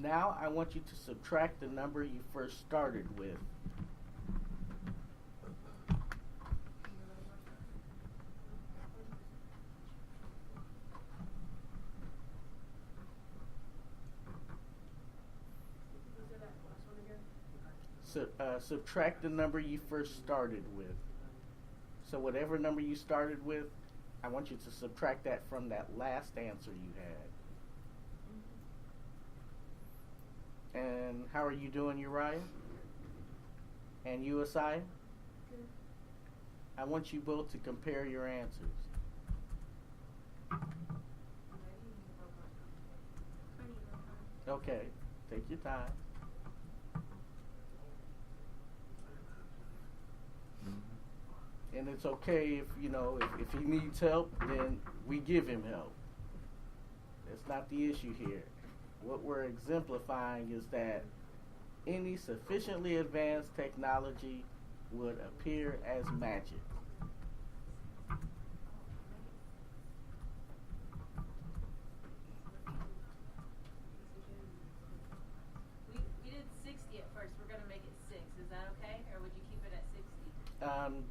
Now I want you to subtract the number you first started with. Subtract the number you first started with. So whatever number you started with, I want you to subtract that from that last answer you had. And how are you doing, Uriah? And you, Asaya? Good. I want you both to compare your answers. Okay, take your time. And it's okay if, if he needs help, then we give him help. That's not the issue here. What we're exemplifying is that any sufficiently advanced technology would appear as magic. We did 60 at first. We're going to make it 6. Is that okay? Or would you keep it at 60?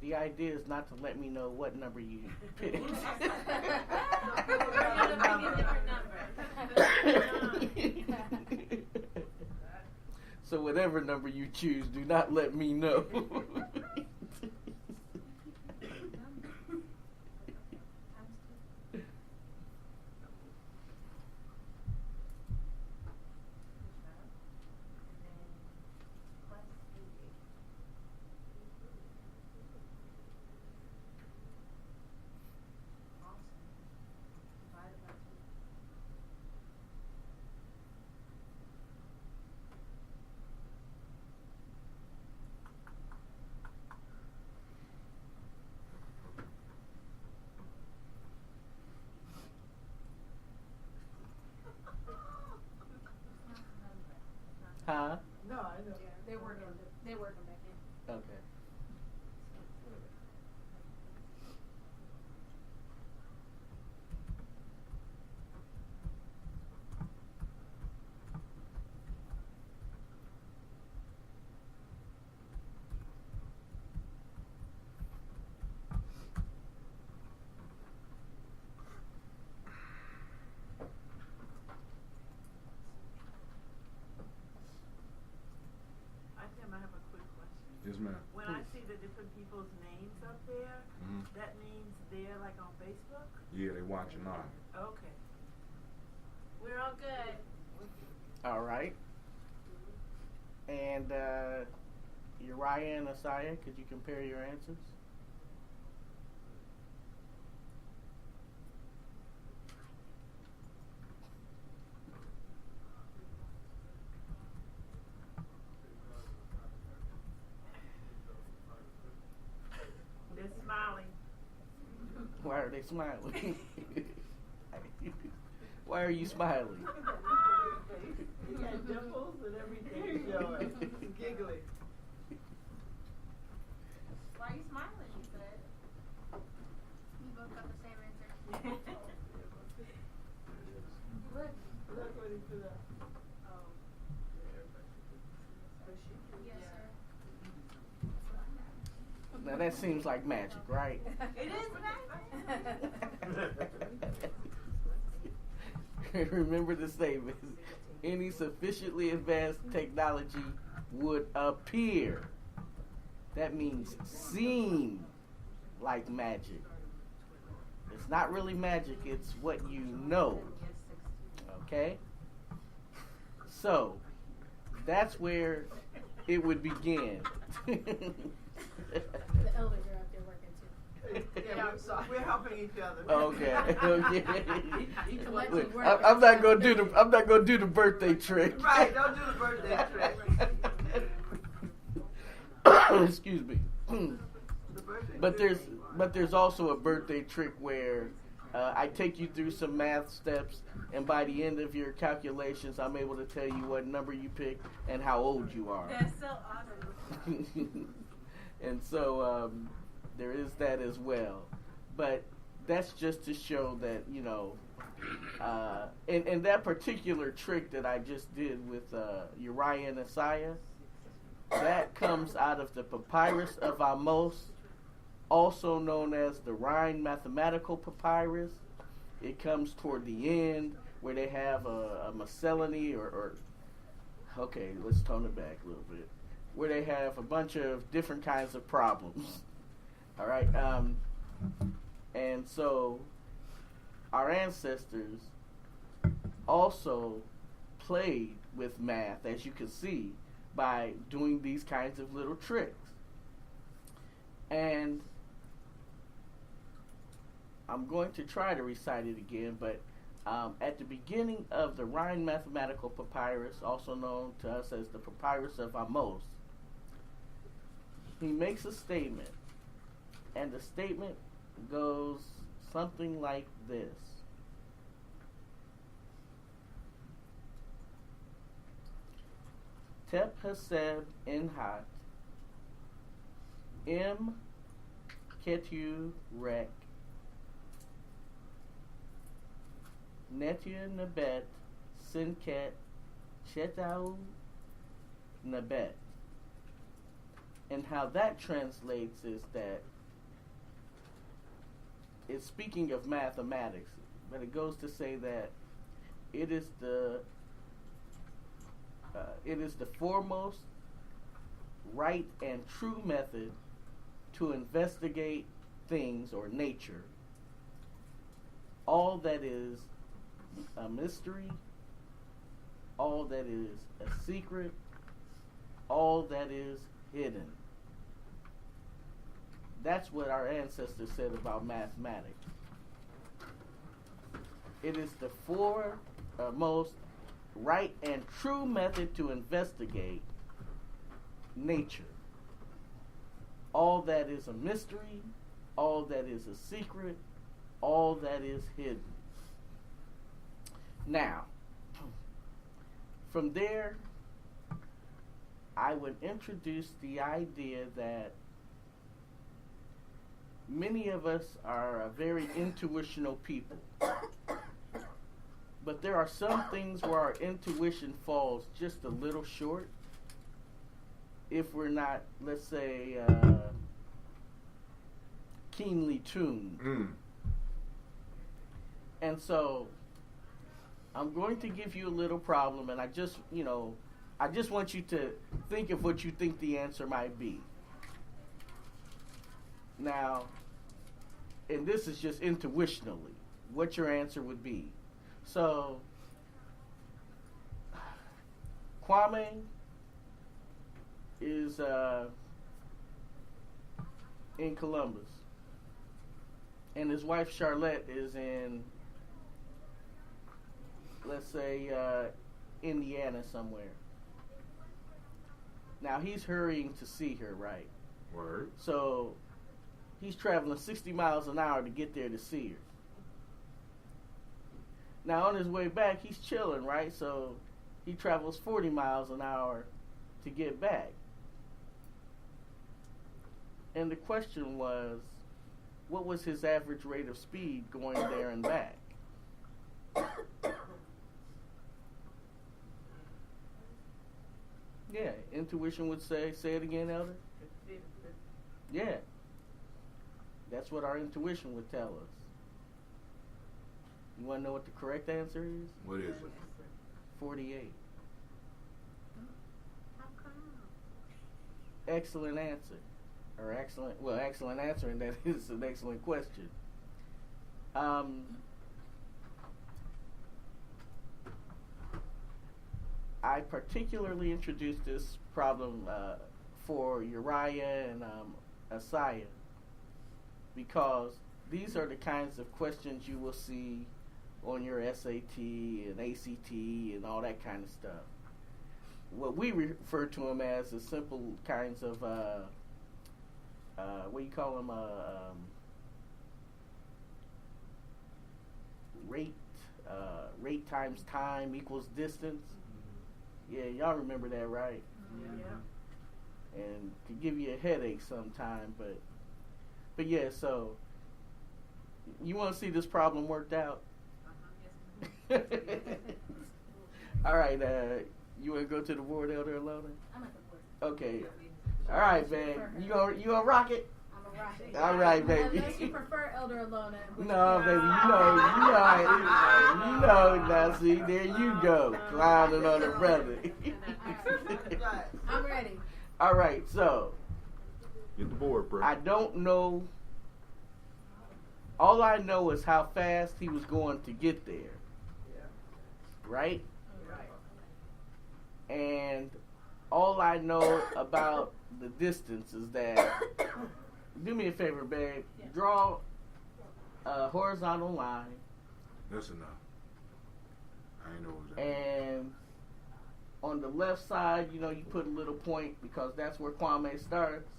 The idea is not to let me know what number you picked. We're going to pick a different number. So whatever number you choose, do not let me know. Huh? No, I know. Yeah, they're working back in. Okay. I have a quick question. Yes, ma'am. When I see the different people's names up there, that means they're like on Facebook? Yeah, they watching on. Okay. We're all good. All right. And Uriah and Asaya, could you compare your answers? They're smiling. Why are they smiling? Why are you smiling? You got dimples and everything showing. Giggling. Why are you smiling, she said? We both got the same answer. Look what he put up. Yes, sir. Now that seems like magic, right? It is magic. Remember the statement. Any sufficiently advanced technology would appear. That means seem like magic. It's not really magic, it's what you know. Okay? So, that's where it would begin. The elders are out there working too. Yeah, we're helping each other. Okay. Okay. Collective Look, work. I'm not gonna do the birthday trick. Right, don't do the birthday trick. Excuse me. The birthday But trick. there's also a birthday trick where I take you through some math steps, and by the end of your calculations, I'm able to tell you what number you picked and how old you are. That's so awesome. And so there is that as well. But that's just to show that, and that particular trick that I just did with Uriah and Asaiah, that comes out of the Papyrus of Amos, also known as the Rhine Mathematical Papyrus. It comes toward the end where they have a miscellany okay, let's tone it back a little bit, where they have a bunch of different kinds of problems. All right, and so our ancestors also played with math, as you can see, by doing these kinds of little tricks. And I'm going to try to recite it again, but at the beginning of the Rhine Mathematical Papyrus, also known to us as the Papyrus of Amos, he makes a statement, and the statement goes something like this. Tep Haseb Inhat Im Ketu Rek Netia Nabet Sinket Chetau Nabet. And how that translates is that it's speaking of mathematics, but it goes to say that it is the foremost right and true method to investigate things or nature. All that is a mystery, all that is a secret, all that is hidden. That's what our ancestors said about mathematics. It is the foremost right and true method to investigate nature. All that is a mystery, all that is a secret, all that is hidden. Now, from there, I would introduce the idea that many of us are a very intuitional people. But there are some things where our intuition falls just a little short if we're not, let's say, keenly tuned. And so I'm going to give you a little problem, and I just want you to think of what you think the answer might be. Now, and this is just intuitionally, what your answer would be. So, Kwame is in Columbus, and his wife Charlotte is in, let's say, Indiana somewhere. Now, he's hurrying to see her, right? Word. So, he's traveling 60 miles an hour to get there to see her. Now, on his way back, he's chilling, right? So, he travels 40 miles an hour to get back. And the question was, what was his average rate of speed going there and back? Yeah, intuition would say it again, Elder? Yeah. That's what our intuition would tell us. You want to know what the correct answer is? What is it? 48. How come? Excellent answer. Or excellent answer, and that is an excellent question. I particularly introduced this problem for Uriah and Asaiah because these are the kinds of questions you will see on your SAT and ACT and all that kind of stuff. What we refer to them as the simple kinds of what do you call them? Rate times time equals distance. Yeah, y'all remember that, right? Yeah. And could give you a headache sometime, but yeah. So You want to see this problem worked out? Uh-huh. All right, you want to go to the board, Elder Alona? I'm at the board. Okay. All right, man. You gonna rock it? I'm a rocket. All right, baby. Unless you prefer Elder Alona. No, baby. You know. Now, see, there you go, clowning on the brother. I'm ready. All right, so Get the board, bro. I don't know. All I know is how fast he was going to get there. Right? And all I know about the distance is that, do me a favor, babe, draw a horizontal line. That's enough. I ain't know what that And on the left side, you put a little point because that's where Kwame starts.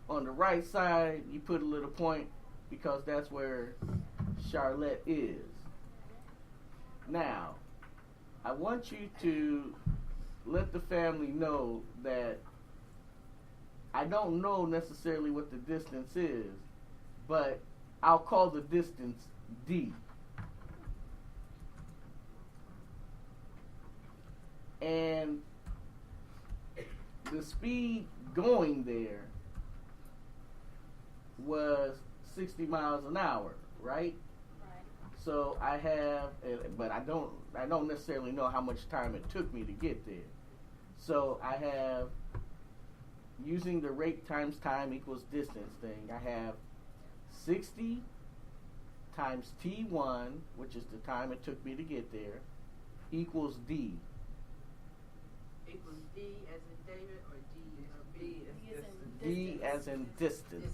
On the right side, you put a little point because that's where Charlotte is. Now, I want you to let the family know that I don't know necessarily what the distance is, but I'll call the distance D. And the speed going there was 60 miles an hour, right? So I have, but I don't necessarily know how much time it took me to get there. So I have, using the rate times time equals distance thing, I have 60 times T1, which is the time it took me to get there, equals D. Equals D as in David or D or B as distance? D as in distance.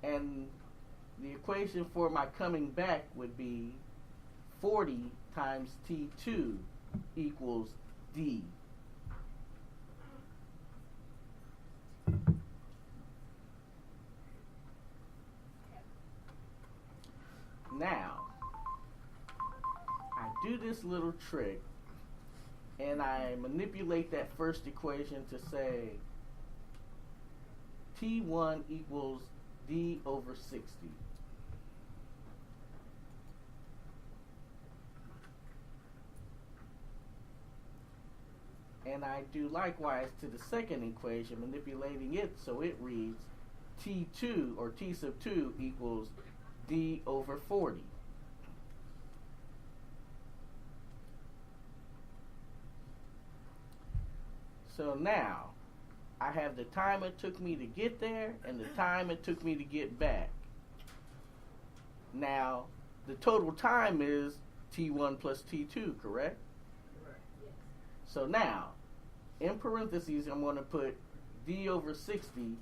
And the equation for my coming back would be 40 times T2 equals D. Now, I do this little trick and I manipulate that first equation to say T1 equals D over 60. And I do likewise to the second equation, manipulating it so it reads T2 or T sub 2 equals D over 40. So now, I have the time it took me to get there and the time it took me to get back. Now, the total time is T1 plus T2, correct? Correct. So now, in parentheses, I'm going to put D over 60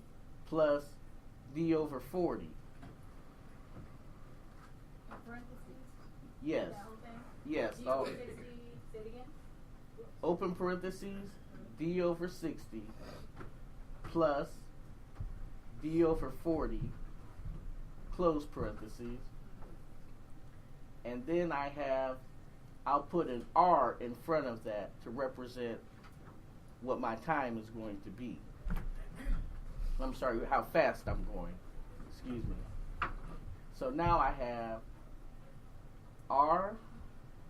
plus D over 40. Parentheses? Yes. That whole thing? Yes. D all- over 60, say it again? Open parentheses, D over 60 plus D over 40, close parentheses. And then I'll put an R in front of that to represent what my time is going to be. I'm sorry, how fast I'm going. Excuse me. So now I have R,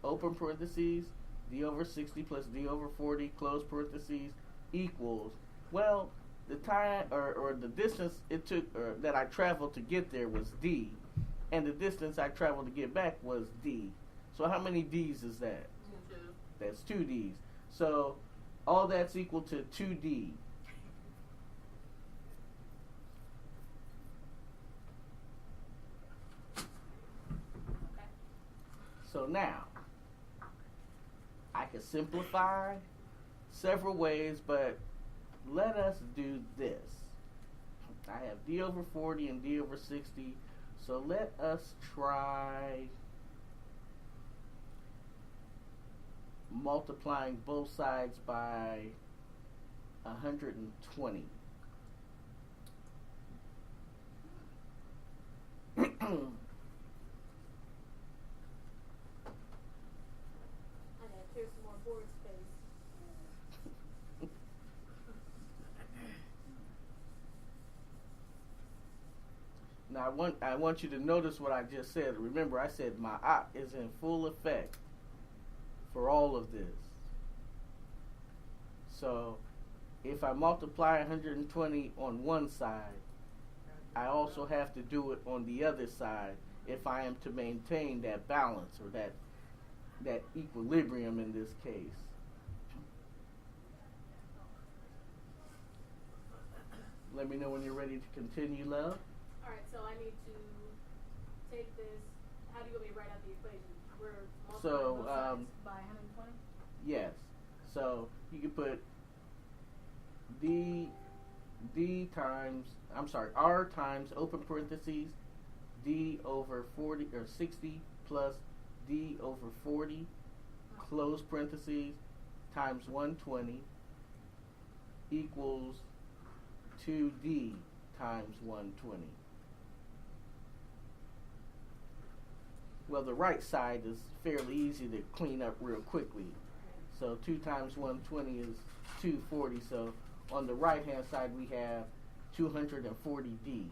open parentheses, D over 60 plus D over 40, close parentheses, equals, well, the time or the distance it took that I traveled to get there was D, and the distance I traveled to get back was D. So how many D's is that? 2. That's 2 D's. So all that's equal to 2D. Okay. So now, I can simplify several ways, but let us do this. I have D over 40 and D over 60, so let us try multiplying both sides by 120. I gotta clear some more board space. I want you to notice what I just said. Remember, I said ma'at is in full effect for all of this. So if I multiply 120 on one side, I also have to do it on the other side if I am to maintain that balance or that equilibrium in this case. Let me know when you're ready to continue, love. Alright, so I need to take this. How do you want me to write out the equation? We're multiplying both sides by 120? Yes. So you can put R times open parentheses D over 40 or 60 plus D over 40 close parentheses times 120 equals 2D times 120. Well, the right side is fairly easy to clean up real quickly. So 2 times 120 is 240. So on the right hand side we have 240D.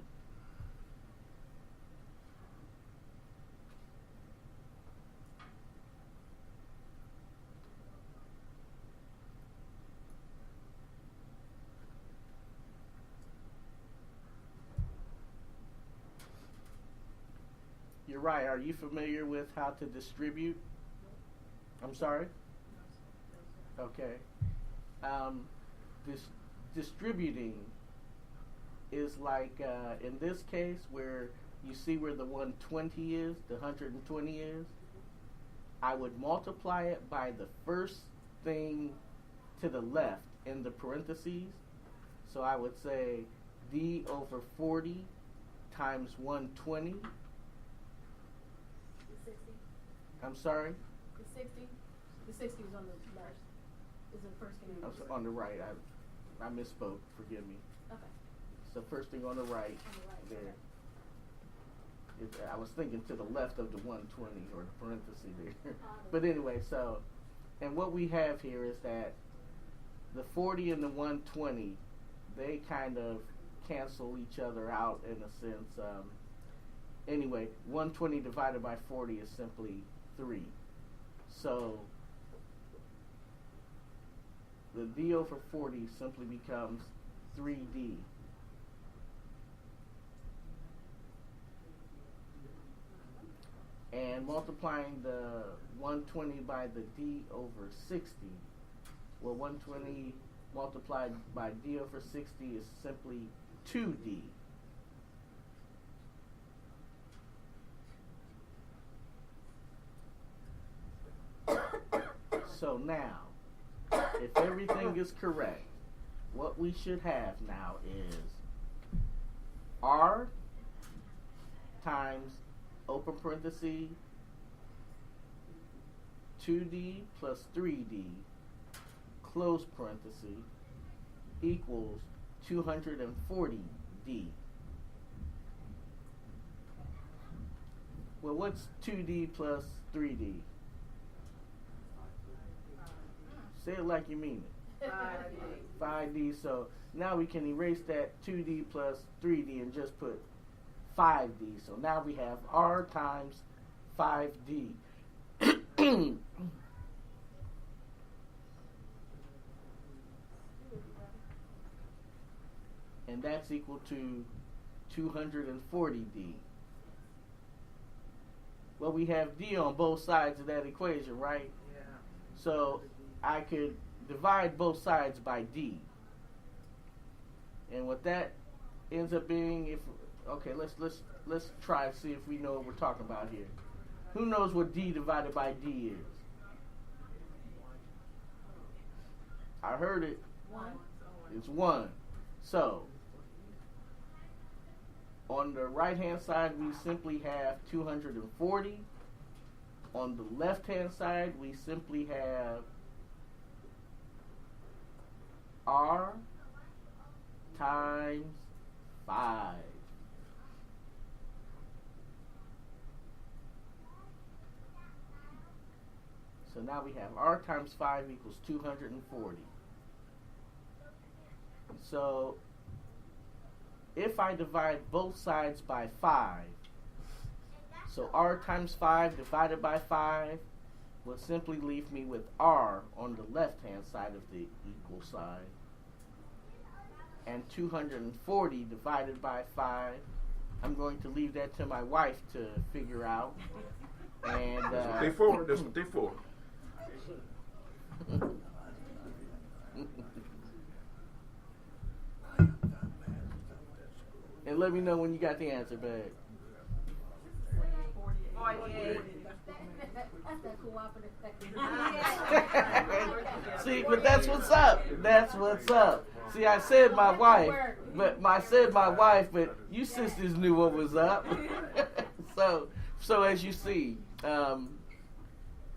You're right. Are you familiar with how to distribute? I'm sorry? Okay. Distributing is like, in this case, where you see where the 120 is, the 120 is, I would multiply it by the first thing to the left in the parentheses. So I would say D over 40 times 120. The 60? I'm sorry? The 60? The 60 is on the left. Is the first thing on the left. On the right. I misspoke. Forgive me. Okay. So first thing on the right. On the right. There. Okay. I was thinking to the left of the 120 or the parenthesis there. But anyway, so, and what we have here is that the 40 and the 120, they kind of cancel each other out in a sense. Anyway, 120 divided by 40 is simply 3. So the D over 40 simply becomes 3D. And multiplying the 120 by the D over 60, well, 120 multiplied by D over 60 is simply 2D. So now, if everything is correct, what we should have now is R times open parenthesis 2D plus 3D close parenthesis equals 240D. Well, what's 2D plus 3D? Say it like you mean it. 5D. So now we can erase that 2D plus 3D and just put 5D. So now we have R times 5D. And that's equal to 240D. Well, we have D on both sides of that equation, right? Yeah. So I could divide both sides by D. And what that ends up being, let's try to see if we know what we're talking about here. Who knows what D divided by D is? I heard it. 1. It's 1. So on the right hand side we simply have 240. On the left hand side we simply have R times 5. So now we have R times 5 equals 240. So if I divide both sides by 5, so r times 5 divided by 5 will simply leave me with r on the left-hand side of the equal sign. And 240 divided by 5, I'm going to leave that to my wife to figure out. And That's what they for. That's what they for. And let me know when you got the answer back. 48. That's that cooperative thing. See, but that's what's up. That's what's up. See, I said my wife, but you sisters knew what was up. So as you see, and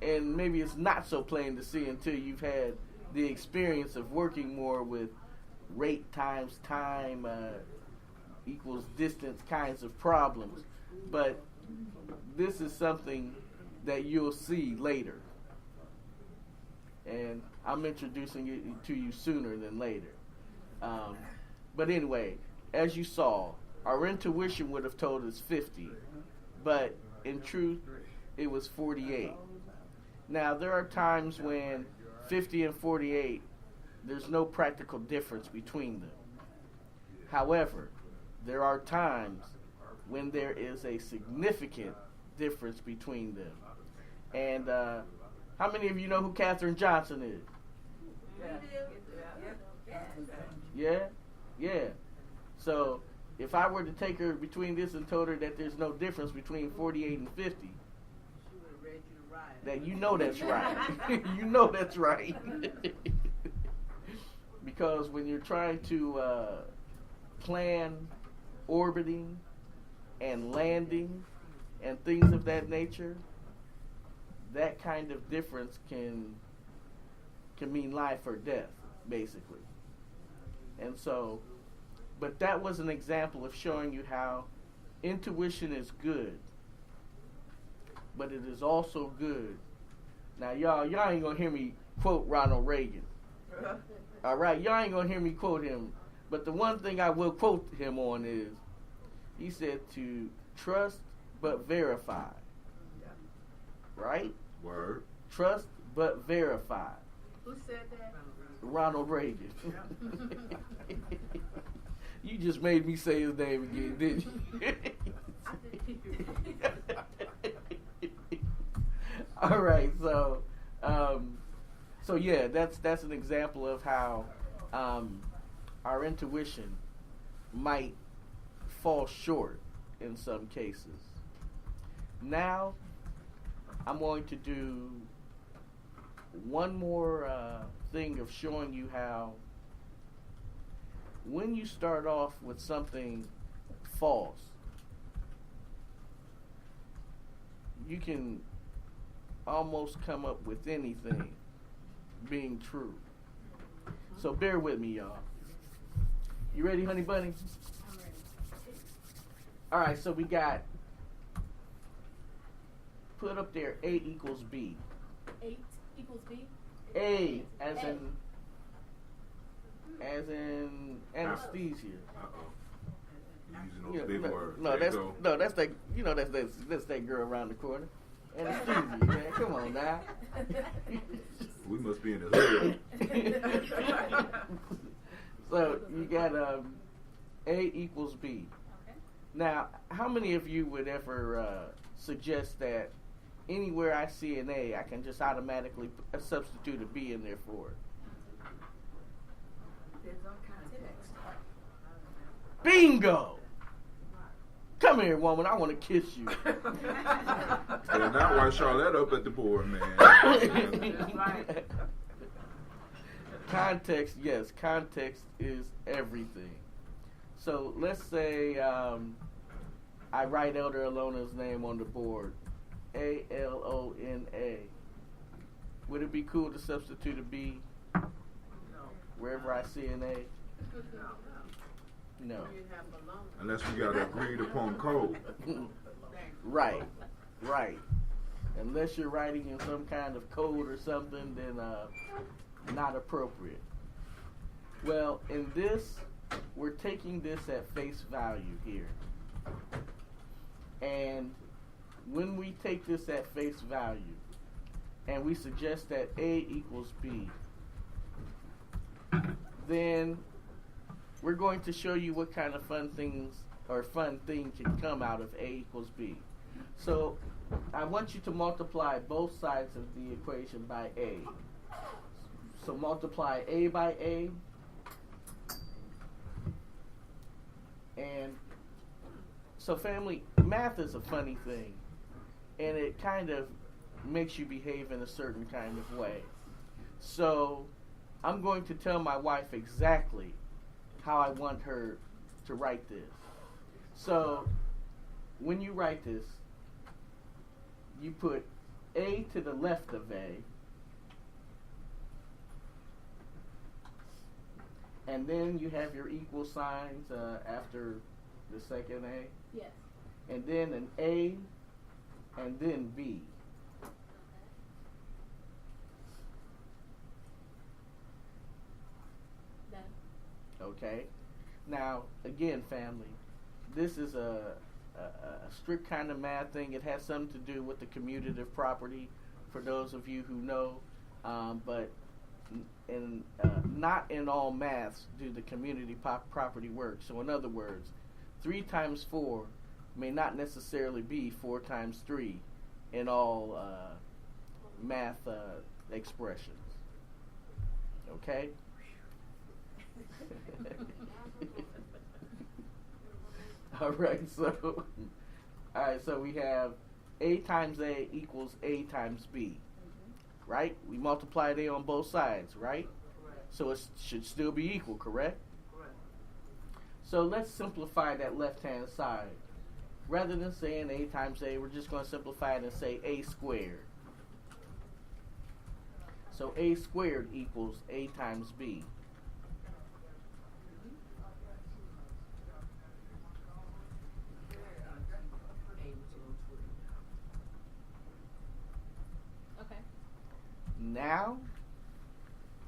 maybe it's not so plain to see until you've had the experience of working more with rate times time equals distance kinds of problems. But this is something that you'll see later. And I'm introducing it to you sooner than later. But anyway, as you saw, our intuition would have told us 50, but in truth, it was 48. Now, there are times when 50 and 48, there's no practical difference between them. However, there are times when there is a significant difference between them. And how many of you know who Katherine Johnson is? Yeah? Yeah. So, if I were to take her between this and told her that there's no difference between 48 and 50, that you know that's right. You know that's right. Because when you're trying to plan orbiting and landing and things of that nature, that kind of difference can mean life or death, basically. And so, but that was an example of showing you how intuition is good, but it is also good. Now, y'all ain't gonna hear me quote Ronald Reagan. All right, y'all ain't gonna hear me quote him. But the one thing I will quote him on is, he said to trust but verify. Right? Word. Trust but verify. Who said that? Ronald Reagan. You just made me say his name again, didn't you? All right, so yeah, that's an example of how our intuition might fall short in some cases. Now, I'm going to do one more thing of showing you how when you start off with something false, you can almost come up with anything being true. So bear with me, y'all. You ready, honey bunny? I'm ready. All right, so we got, put up there A equals B. 8 equals B? A as in anesthesia. Using those big words. That's that girl around the corner. Anesthesia, man. Come on now. We must be in the hood. So you got A equals B. Okay. Now, how many of you would ever suggest that anywhere I see an A, I can just automatically substitute a B in there for it? There's all kinds of text. Bingo! Come here, woman. I want to kiss you. And now why Charlotte up at the board, man. Right. Context, yes. Context is everything. So let's say I write Elder Alona's name on the board. A-L-O-N-A. Would it be cool to substitute a B wherever I see an A? No. Unless we got agreed upon code. Right. Unless you're writing in some kind of code or something, then not appropriate. Well, in this we're taking this at face value here. And when we take this at face value, and we suggest that A equals B, then we're going to show you what kind of fun thing can come out of A equals B. So I want you to multiply both sides of the equation by A. So multiply A by A, and so family, math is a funny thing, and it kind of makes you behave in a certain kind of way. So I'm going to tell my wife exactly how I want her to write this. So when you write this, you put A to the left of A, and then you have your equal signs after the second A. Yes. And then an A, and then B. Done. Okay? Now, again, family, this is a strict kind of math thing. It has something to do with the commutative property, for those of you who know, but not in all maths do the community property work. So in other words, 3 times 4 may not necessarily be 4 times 3 in all math expressions. Okay? So we have A times A equals A times B. Right? We multiplied A on both sides, right? So it should still be equal, correct? So let's simplify that left-hand side. Rather than saying A times A, we're just going to simplify it and say A squared. So A squared equals A times B. Okay. Now,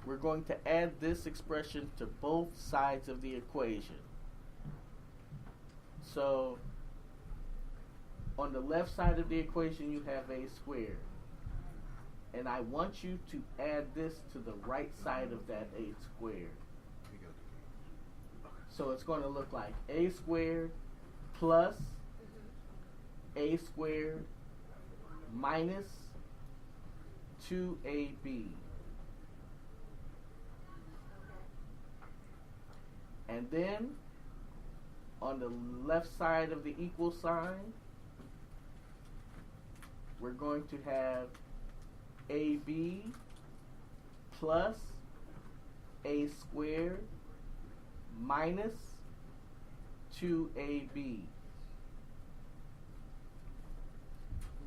we're going to add this expression to both sides of the equation. So, on the left side of the equation, you have A squared. And I want you to add this to the right side of that A squared. So it's going to look like A squared plus A squared minus 2AB. And then, on the left side of the equal sign, we're going to have AB plus A squared minus 2AB.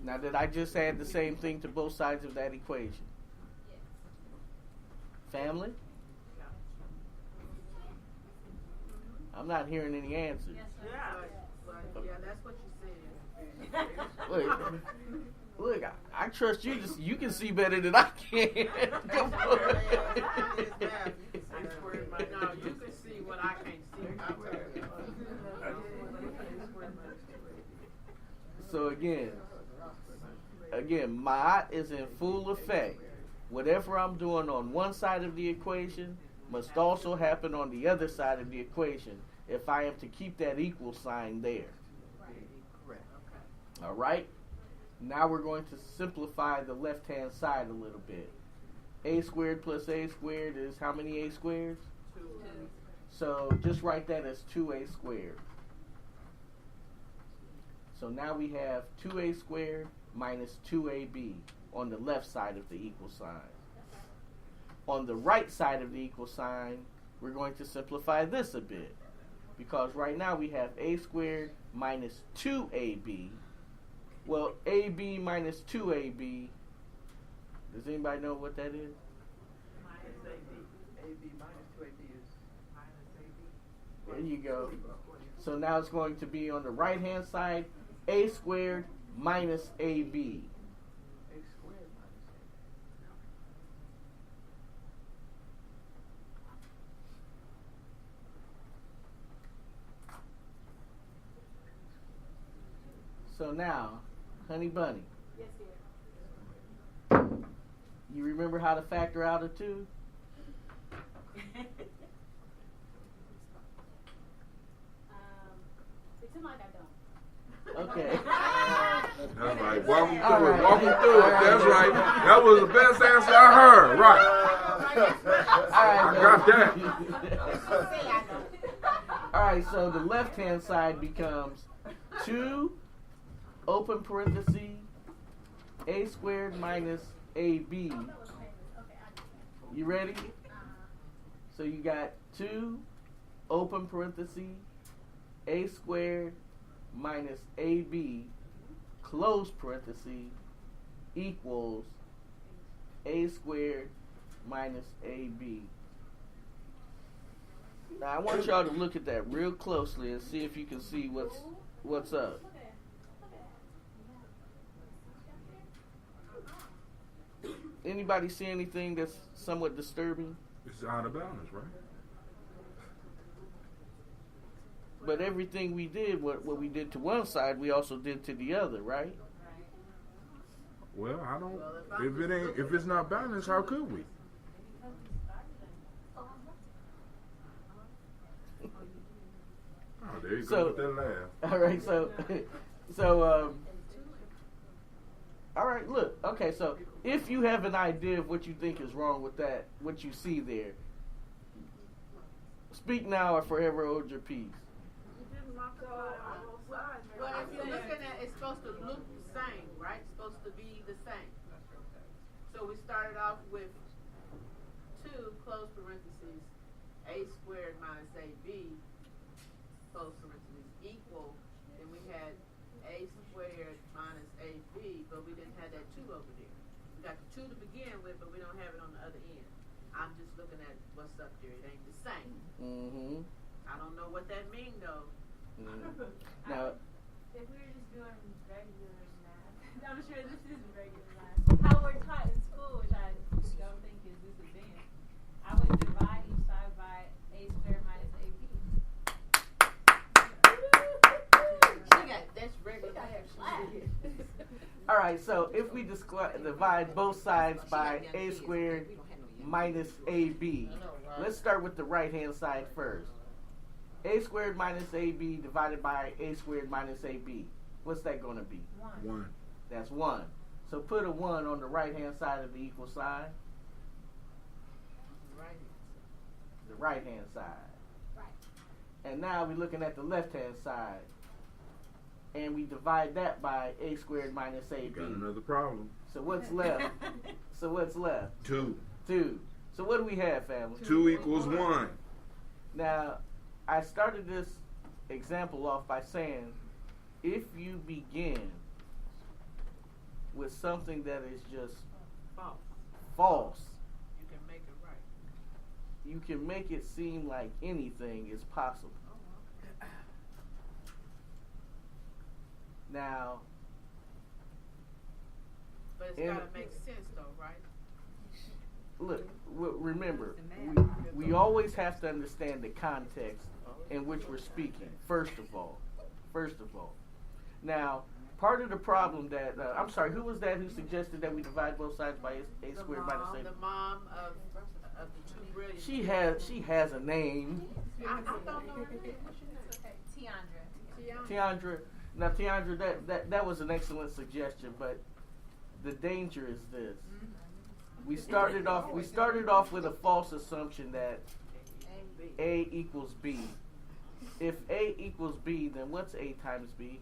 Now, did I just add the same thing to both sides of that equation? Yes. Family? I'm not hearing any answers. Yes, sir. Yeah, that's what you said. Look, I trust you. You can see better than I can. Come on. No, you can see what I can't see. So again, my is in full effect. Whatever I'm doing on one side of the equation must also happen on the other side of the equation if I am to keep that equal sign there. Correct. All right? Now we're going to simplify the left-hand side a little bit. A squared plus A squared is how many A squares? 2. So just write that as 2A squared. So now we have 2A squared minus 2AB on the left side of the equal sign. On the right side of the equal sign, we're going to simplify this a bit. Because right now we have A squared minus 2AB. Well, AB minus 2AB, does anybody know what that is? Minus AB. AB minus 2AB is minus AB. There you go. So now it's going to be on the right-hand side, A squared minus AB. A squared minus AB. So now, Honey Bunny, Yes, dear. you remember how to factor out a 2? Pretend like I don't. Okay. That's right. Walk him All through it. right. Walk him through it. All right. That's right. That was the best answer I heard. Right. All right, I got that. All right, so the left-hand side becomes 2, open parenthesis, a squared minus ab. You ready? So you got 2, open parenthesis, a squared minus ab, close parenthesis, equals a squared minus ab. Now I want y'all to look at that real closely and see if you can see what's up. Anybody see anything that's somewhat disturbing? It's out of balance, right? But everything we did, what we did to one side, we also did to the other, right? Well, I don't. If it's not balanced, how could we? Oh, there you go with that laugh. All right, all right, look, okay, so if you have an idea of what you think is wrong with that, what you see there, speak now or forever hold your peace. Well, if you're looking at it's supposed to look the same, right? It's supposed to be the same. So we started off with 2, close parentheses, a squared minus ab, close parentheses, equal. Then we had a squared minus ab, but we didn't have that 2 over there. We got the 2 to begin with, but we don't have it on the other end. I'm just looking at what's up there. It ain't the same. Mm-hmm. I don't know what that means, though. Now, if we were just doing regular math, I'm sure this is regular math. How we're taught in school, which I don't think is this advanced, I would divide each side by a squared minus ab. That's regular math. all right, so if we divide both sides by a squared minus ab, let's start with the right-hand side first. A squared minus AB divided by A squared minus AB. What's that going to be? 1. That's 1. So put a 1 on the right-hand side of the equal sign. The right-hand side. Right. And now we're looking at the left-hand side. And we divide that by A squared minus AB. Got another problem. So what's left? 2. 2. So what do we have, family? 2 equals 1. Now, I started this example off by saying, if you begin with something that is just false, You can make it right. you can make it seem like anything is possible. Now, But it's got to make sense, though, right? look, remember, we always have to understand the context in which we're speaking, first of all. Now, part of the problem that, I'm sorry, who was that who suggested that we divide both sides by a squared minus a? The mom of the 2 brilliant. She has a name. I don't know her name. What's your name? Tiandra. Tiandra. Now, Tiandra, that was an excellent suggestion, but the danger is this. We started off with a false assumption that A equals B. If A equals B, then what's A times B?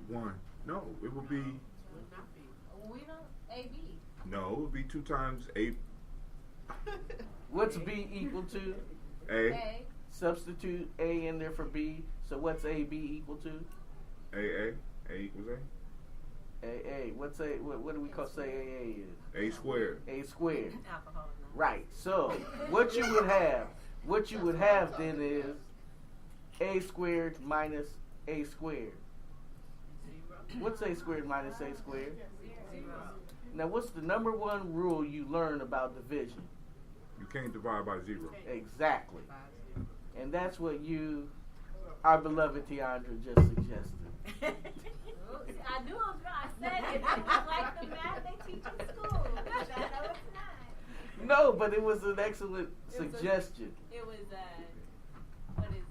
1. No, it would be. Would not be. We don't. AB. No, it would be 2 times A. What's B equal to? A. A. Substitute A in there for B. So what's AB equal to? A. A equals A. What's A? What do we call say AA is? A squared. A squared. Alcohol. Right. So what you would have then is A squared minus A squared. What's A squared minus A squared? 0. Now, what's the number one rule you learn about division? You can't divide by 0. Exactly. And that's what you our beloved Tiandra just suggested. I knew I was right. I said it. It's like the math they teach in school. I know it's not. No, but it was an excellent suggestion. It was what is it?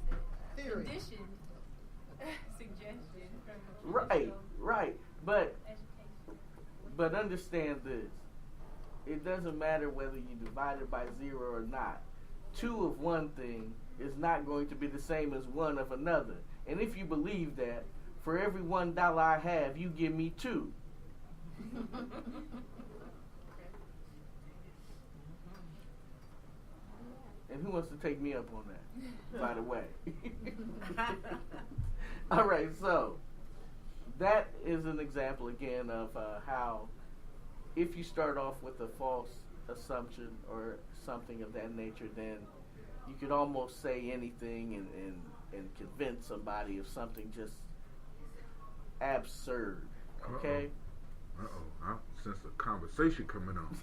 Theory. Condition. Suggestion. From Right, right. But education. understand this. It doesn't matter whether you divide it by 0 or not. 2 of one thing is not going to be the same as 1 of another. And if you believe that, for every $1 I have, you give me 2. And who wants to take me up on that, by the way? All right, so that is an example again of how if you start off with a false assumption or something of that nature, then you could almost say anything and convince somebody of something just absurd. Okay? Uh-oh. I sense a conversation coming on.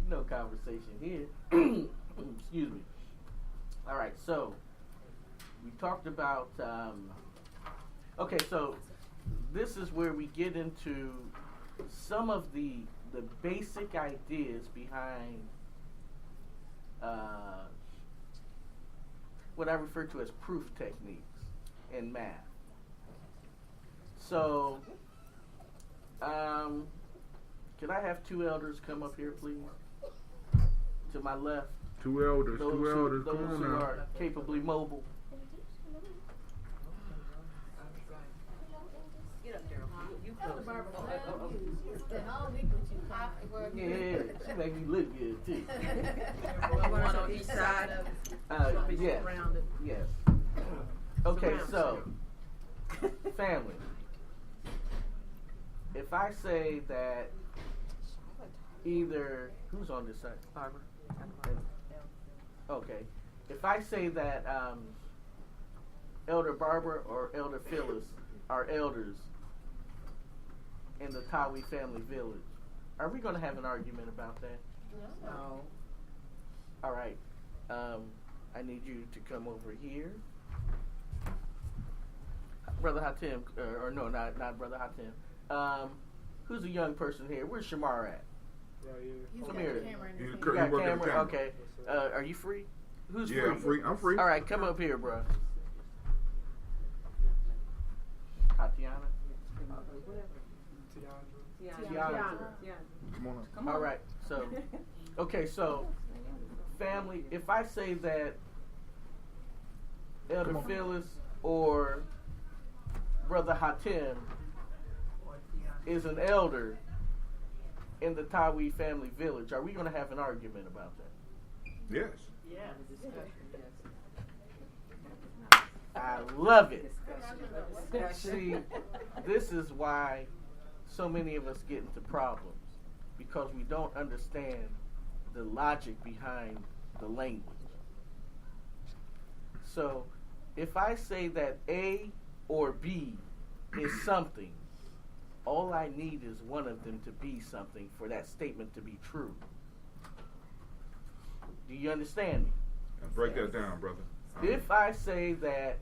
No conversation here. Excuse me. All right, so we talked about. Okay, so this is where we get into some of the basic ideas behind what I refer to as proof techniques in math. So, could I have 2 elders come up here, please? To my left. 2 elders, Those 2 elders. Those Come on who now. are capably mobile. Get up there. You Elder close. Barbara, Yeah, she make me look good too. One on each side. Yes. Surrounded. Yes. Okay, so family. If I say that either who's on this side? Barbara. Okay. If I say that Elder Barbara or Elder Phyllis are elders in the Tawi family village, are we going to have an argument about that? No. All right. I need you to come over here. Brother Hatim, or no, not Brother Hatim. Who's a young person here? Where's Shamar at? Right here. Come here. He's You working got the camera? camera. Okay. Are you free? Who's Yeah, free? I'm free. I'm free. All right, come up here, bro. Tatiana? Tiandra. Come on up. All right. So, okay, so family, if I say that Elder Phyllis or Brother Hatim is an elder in the Tawi family village, are we going to have an argument about that? Yes. I love it. See, this is why so many of us get into problems, because we don't understand the logic behind the language. So, if I say that A or B is something, all I need is one of them to be something for that statement to be true. Do you understand me? Now break that down, brother. If I say that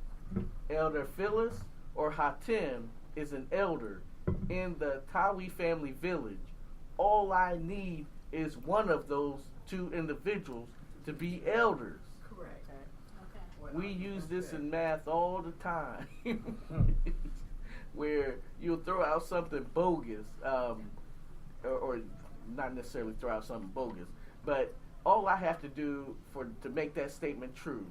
Elder Phyllis or Hatim is an elder in the Tawi family village, all I need is one of those 2 individuals to be elders. Correct. We use this in math all the time, where you'll throw out something bogus, or not necessarily throw out something bogus, but all I have to do to make that statement true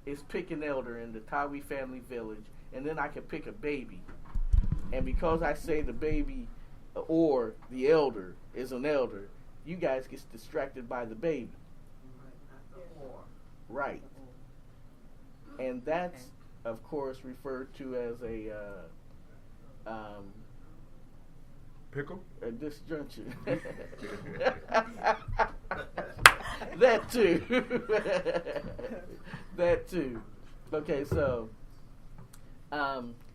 is pick an elder in the Tawi family village, and then I can pick a baby. And because I say the baby or the elder is an elder, you guys get distracted by the baby. Right. And that's, of course, referred to as Pickle? a disjunction. That too. That too. Okay, so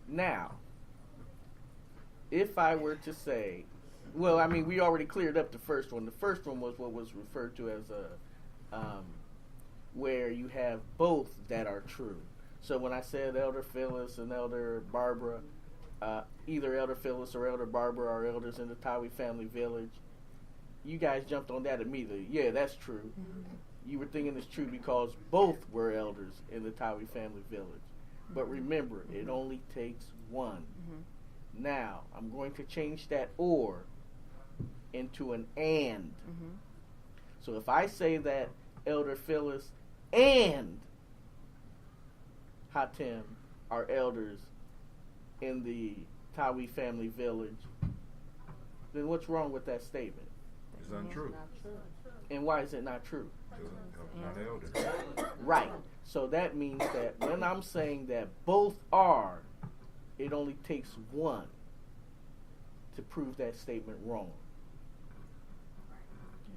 now, if I were to say, well, I mean, we already cleared up the first one. The first one was what was referred to as where you have both that are true. So when I said Elder Phyllis and Elder Barbara, either Elder Phyllis or Elder Barbara are elders in the Tawi family village, you guys jumped on that immediately. Yeah, that's true. You were thinking it's true because both were elders in the Tawi family village. But remember, it only takes one. Now, I'm going to change that or into an and. So if I say that Elder Phyllis and Hatem are elders in the Tawi family village, then what's wrong with that statement? It's untrue. And why is it not true? Not elders. Right. So that means that when I'm saying that both are, it only takes one to prove that statement wrong.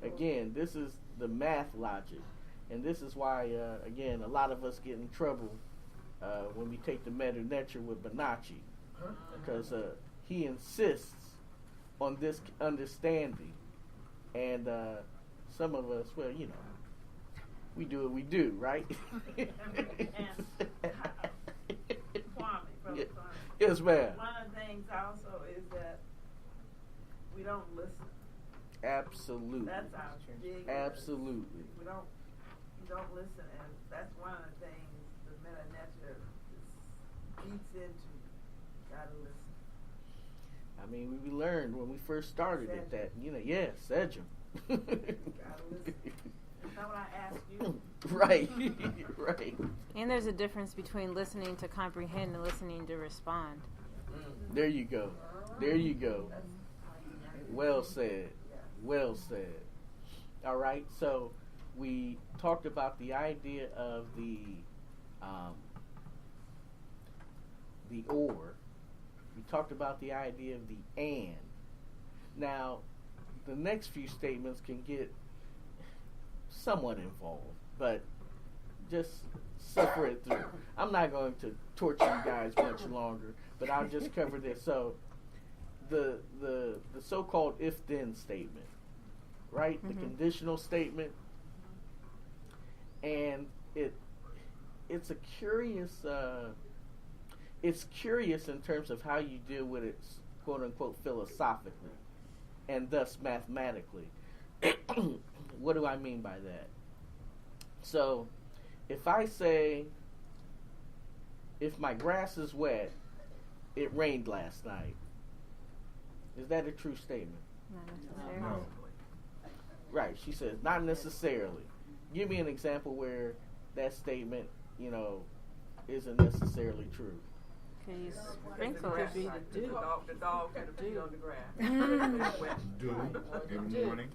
Again, this is the math logic. And this is why, again, a lot of us get in trouble when we take the meta lecture with Banachi. Because he insists on this understanding. And some of us, well, you know, we do what we do, right? Kwame. Yes, ma'am. One of the things also is that we don't listen. Absolutely. That's our big. Absolutely. We don't listen, and that's one of the things the meta nature eats into. Gotta listen. I mean, we learned when we first started it that, you know, Sejam. Gotta listen. That's not what I asked you. Right, right. And there's a difference between listening to comprehend and listening to respond. There you go. There you go. Well said. Well said. All right, so we talked about the idea of the or. We talked about the idea of the and. Now, the next few statements can get somewhat involved, but just suffer it through. I'm not going to torture you guys much longer, but I'll just cover this. So, the so-called if-then statement, right? The conditional statement, and it's a curious. It's curious in terms of how you deal with it, quote unquote, philosophically, and thus mathematically. What do I mean by that? So, if I say, if my grass is wet, it rained last night, is that a true statement? Not necessarily. No. Right, she says, not necessarily. Give me an example where that statement, you know, isn't necessarily true. Could use sprinklers. The dog could have peed on the grass. Do in the morning.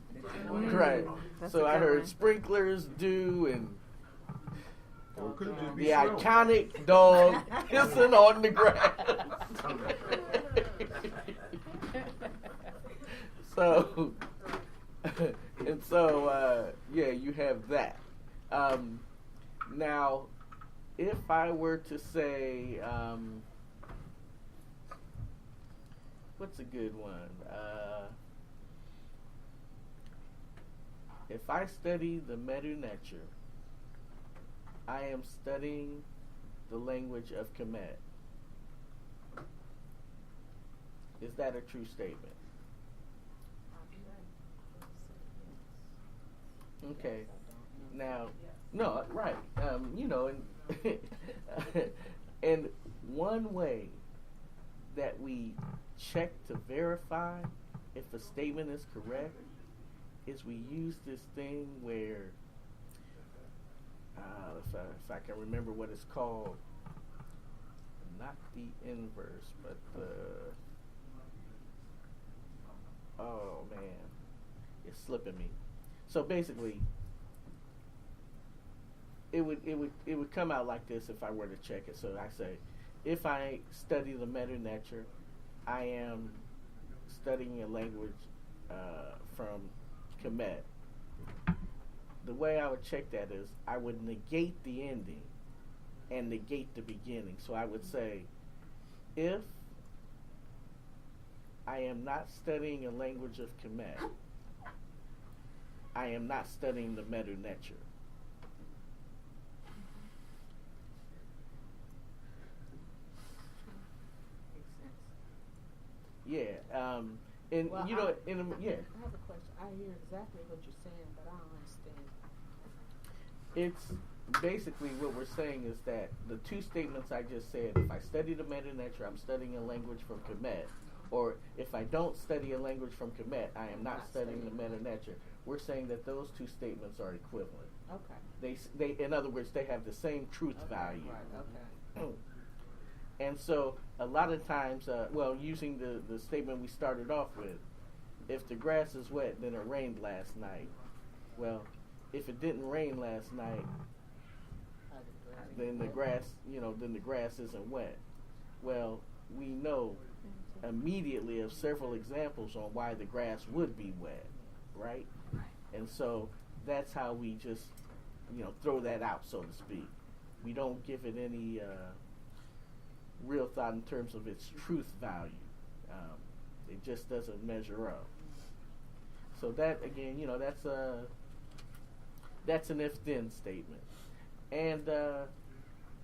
Right. That's So a I good heard one. sprinklers, dew, and Or it could just be the slow. iconic dog pissing on the grass. So, and so, yeah, you have that. Now, if I were to say, what's a good one? If I study the Medu Nature, I am studying the language of Kemet. Is that a true statement? Okay. Now, no, right. You know, and and one way that we check to verify if a statement is correct is we use this thing where, if I can remember what it's called, not the inverse, but the, oh man, it's slipping me. So basically, it would come out like this if I were to check it. So I say, if I study the Medu Nature, I am studying a language from Kemet. The way I would check that is I would negate the ending and negate the beginning. So I would say, if I am not studying a language of Kemet, I am not studying the Medu Nature. And Well, you know, yeah. I have a question. I hear exactly what you're saying, but I don't understand. It's basically what we're saying is that the two statements I just said, if I study the meta nature, I'm studying a language from Kemet. Or if I don't study a language from Kemet, I am not studying the meta nature. We're saying that those two statements are equivalent. Okay. They, in other words, they have the same truth value. Right, okay. And so a lot of times, using the statement we started off with, if the grass is wet, then it rained last night. Well, if it didn't rain last night, then the grass isn't wet. Well, we know immediately of several examples on why the grass would be wet, right? And so that's how we just, throw that out, so to speak. We don't give it any real thought in terms of its truth value. It just doesn't measure up. So that, again, that's an if-then statement. And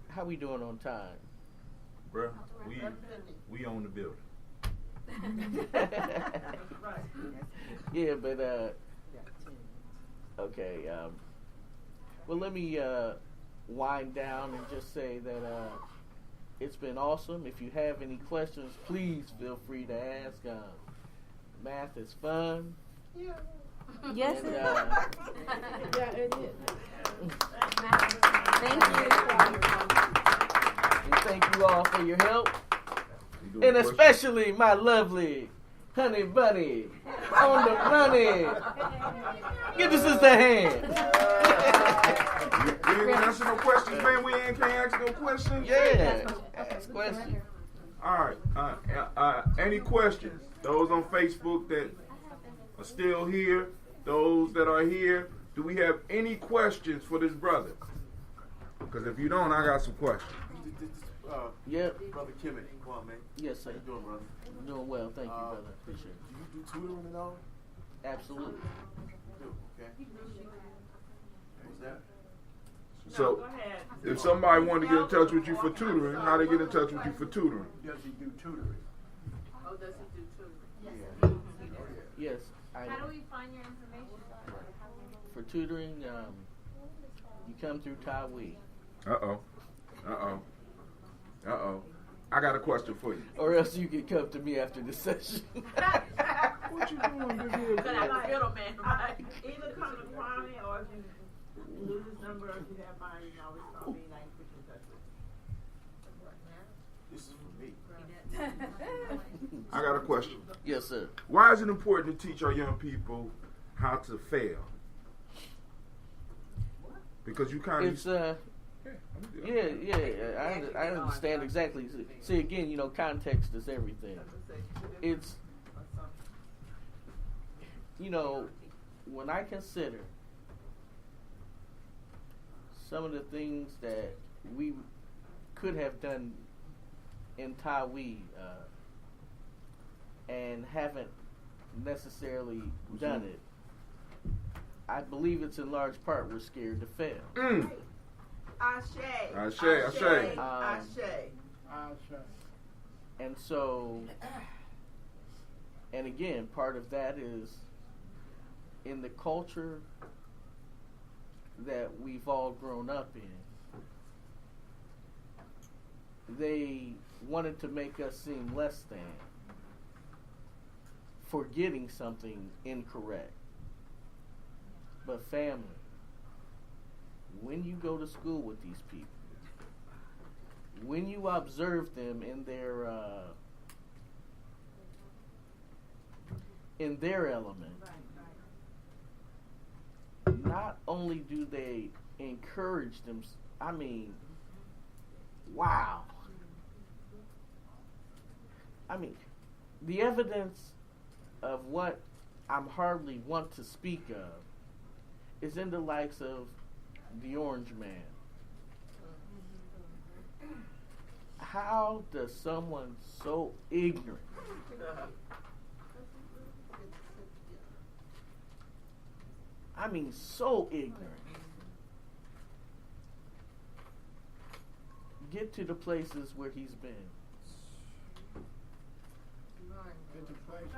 how we doing on time? Bruh, we own the building. Yeah, but okay. Well, let me wind down and just say that it's been awesome. If you have any questions, please feel free to ask. Math is fun. Yeah. Yes, And, Yeah, it is. Thank you. and thank you all for your help. You doing And questions? especially my lovely honey bunny on the money. Give the sister a hand. We ain't gonna answer no questions, man. We ain't can't ask no questions. Yeah. Ask questions. All right. Any questions? Those on Facebook that are still here, those that are here, do we have any questions for this brother? Because if you don't, I got some questions. Yep. Brother Kimmett, Kwame. Yes, sir. How you doing, brother? Doing well. Thank you, brother. Appreciate it. Do you do tutoring at all? Absolutely. You do, okay. What's that? So, Go ahead. if somebody wanted to get in touch with you for tutoring, how they get in touch with you for tutoring? Does he do tutoring? Oh, does he do tutoring? Yeah. Yes. How do we find your information? For tutoring, you come through Tawi. I got a question for you. Or else you can come to me after the session. What you doing, big head? But I'm a middleman, right? Either come to Kwame or if you lose his number, if you have mine, you can always call me and I can put you in touch with you. This is for me. I got a question. Yes, sir. Why is it important to teach our young people how to fail? Because you kind of... It's, I understand exactly. See, again, context is everything. It's, when I consider some of the things that we could have done in Tawi and haven't necessarily done it, I believe it's in large part we're scared to fail. Ashe. And so, and again, part of that is in the culture that we've all grown up in, they wanted to make us seem less than for getting something incorrect. But family, when you go to school with these people, when you observe them in their element, not only do they encourage them, I mean, wow. I mean, the evidence of what I'm hardly want to speak of is in the likes of the Orange Man. How does someone so ignorant I mean so ignorant get to the places where he's been? Get to places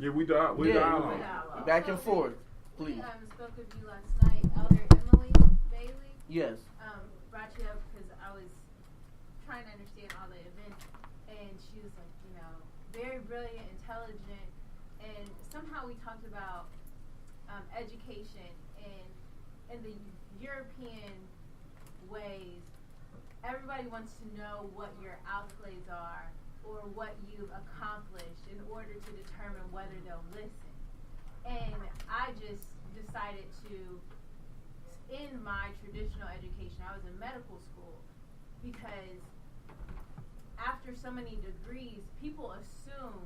Yeah, we dialogue. Back and forth, please. We spoke with you last night, Elder Emily Bailey. Yes. Brought you up because I was trying to understand all the events, and she was like, you know, very brilliant, intelligent, and somehow we talked about education, and in the European ways, everybody wants to know what your accolades are or what you've accomplished in order to determine whether they'll listen. And I just decided to, in my traditional education, I was in medical school, because after so many degrees, people assume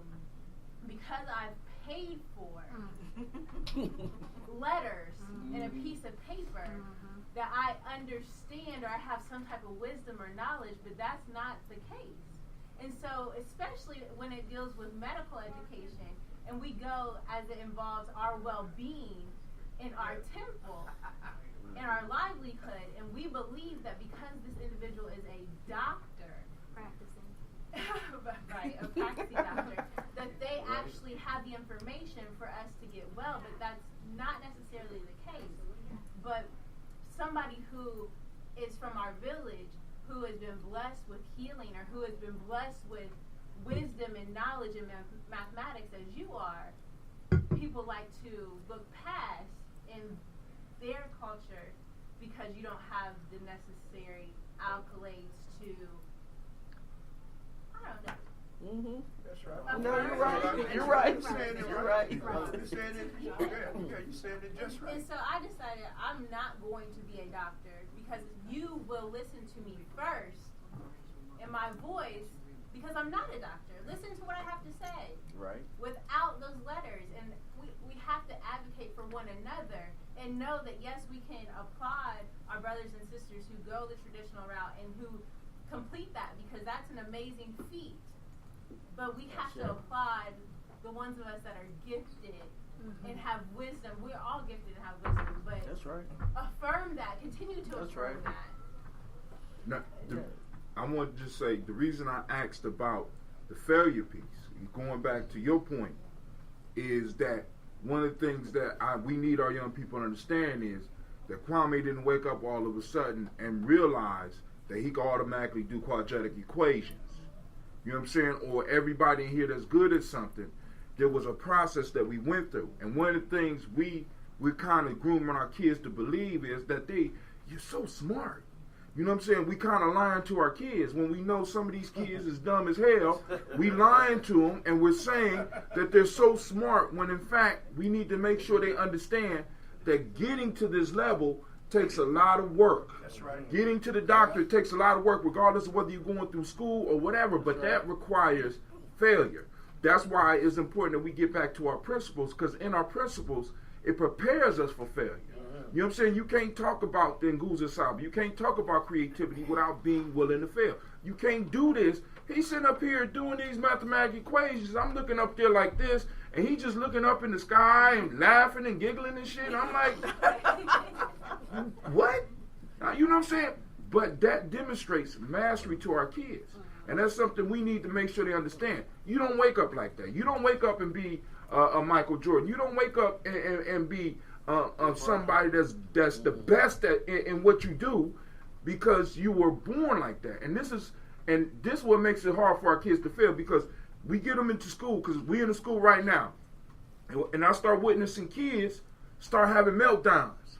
because I've paid for letters and a piece of paper that I understand or I have some type of wisdom or knowledge, but that's not the case. And so, especially when it deals with medical education, and we go as it involves our well-being in our temple, in our livelihood, and we believe that because this individual is a doctor, right, a practicing doctor, that they actually have the information for us to get well, but that's not necessarily the case. But somebody who is from our village, who has been blessed with healing, or who has been blessed with wisdom and knowledge in mathematics as you are, people like to look past in their culture because you don't have the necessary accolades to, I don't know. Mm-hmm. That's right. No, you're right. You're right. You're right. You're saying it. You're saying it just right. And so I decided I'm not going to be a doctor because you will listen to me first in my voice, because I'm not a doctor. Listen to what I have to say. Right. Without those letters. And we have to advocate for one another and know that, yes, we can applaud our brothers and sisters who go the traditional route and who complete that, because that's an amazing feat. But we have to applaud the ones of us that are gifted and have wisdom. We're all gifted and have wisdom, but that's right. Affirm that. Continue to affirm that. Now, I want to just say, the reason I asked about the failure piece, going back to your point, is that one of the things that we need our young people to understand is that Kwame didn't wake up all of a sudden and realize that he could automatically do quadratic equations. You know what I'm saying? Or everybody in here that's good at something, there was a process that we went through. And one of the things we're kind of grooming our kids to believe is that you're so smart. You know what I'm saying? We kind of lying to our kids. When we know some of these kids is dumb as hell, we lying to them, and we're saying that they're so smart, when in fact we need to make sure they understand that getting to this level takes a lot of work. That's right. Getting to the doctor takes a lot of work, regardless of whether you're going through school or whatever, but that requires failure. That's why it's important that we get back to our principles, because in our principles, it prepares us for failure. You know what I'm saying? You can't talk about the Nguza Saba. You can't talk about creativity without being willing to fail. You can't do this. He's sitting up here doing these mathematical equations. I'm looking up there like this, and he's just looking up in the sky and laughing and giggling and shit. I'm like, what? You know what I'm saying? But that demonstrates mastery to our kids. And that's something we need to make sure they understand. You don't wake up like that. You don't wake up and be a Michael Jordan. You don't wake up and be somebody that's the best in what you do, because you were born like that. And this is what makes it hard for our kids to fail, because we get them into school, because we in the school right now, and I start witnessing kids start having meltdowns,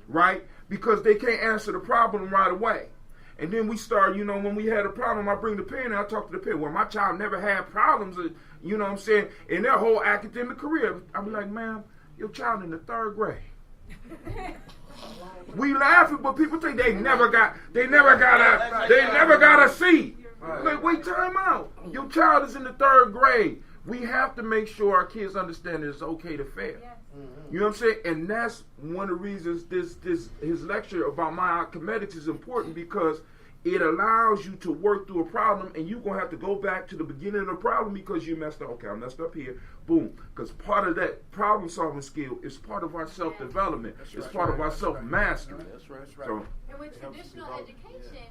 right? Because they can't answer the problem right away. And then we start, when we had a problem, I bring the parent and I talk to the parent. Well, my child never had problems, you know what I'm saying, in their whole academic career. I'm like, ma'am, your child in the 3rd grade. We laughing, but people think they never got a C. Like, wait, time out. Your child is in the 3rd grade. We have to make sure our kids understand that it's okay to fail. You know what I'm saying? And that's one of the reasons his lecture about myocomedics is important, because it allows you to work through a problem, and you're going to have to go back to the beginning of the problem because you messed up. Okay, I messed up here. Boom. Because part of that problem-solving skill is part of our self-development. It's part of our self-mastery. That's right. So, and with traditional education,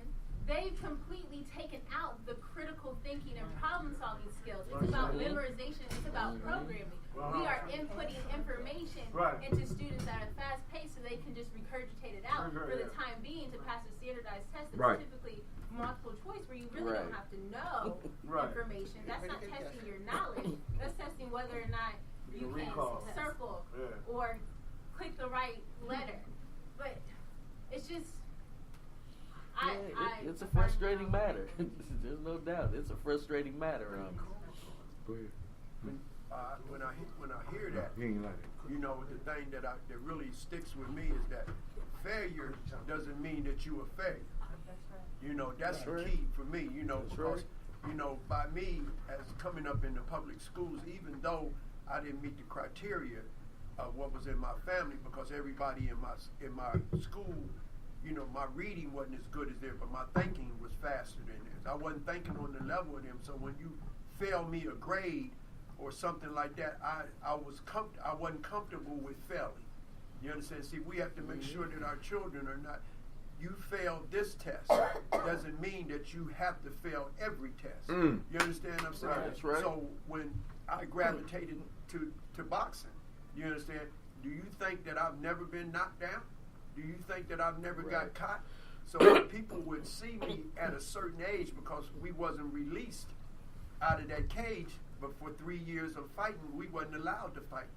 they've completely taken out the critical thinking and problem-solving skills. It's about memorization. It's about programming. into students at a fast pace so they can just regurgitate it out for the time being to pass a standardized test that's typically multiple choice where you really don't have to know information. That's not testing your knowledge. That's testing whether or not you can circle or click the right letter. But it's just it's a frustrating matter. There's no doubt. It's a frustrating matter. Go ahead. When I hear that, you know, the thing that really sticks with me is that failure doesn't mean that you are failure. You know, that's the key for me. You know, because you know, by me as coming up in the public schools, even though I didn't meet the criteria of what was in my family, because everybody in my school, you know, my reading wasn't as good as theirs, but my thinking was faster than theirs. I wasn't thinking on the level of them. So when you fail me a grade or something like that, I wasn't comfortable with failing. You understand? See, we have to make sure that our children are not. You failed this test doesn't mean that you have to fail every test. You understand what I'm saying? That's right. So when I gravitated to boxing, you understand? Do you think that I've never been knocked down? Do you think that I've never got caught? So when people would see me at a certain age, because we wasn't released out of that cage, but for 3 years of fighting, we wasn't allowed to fight,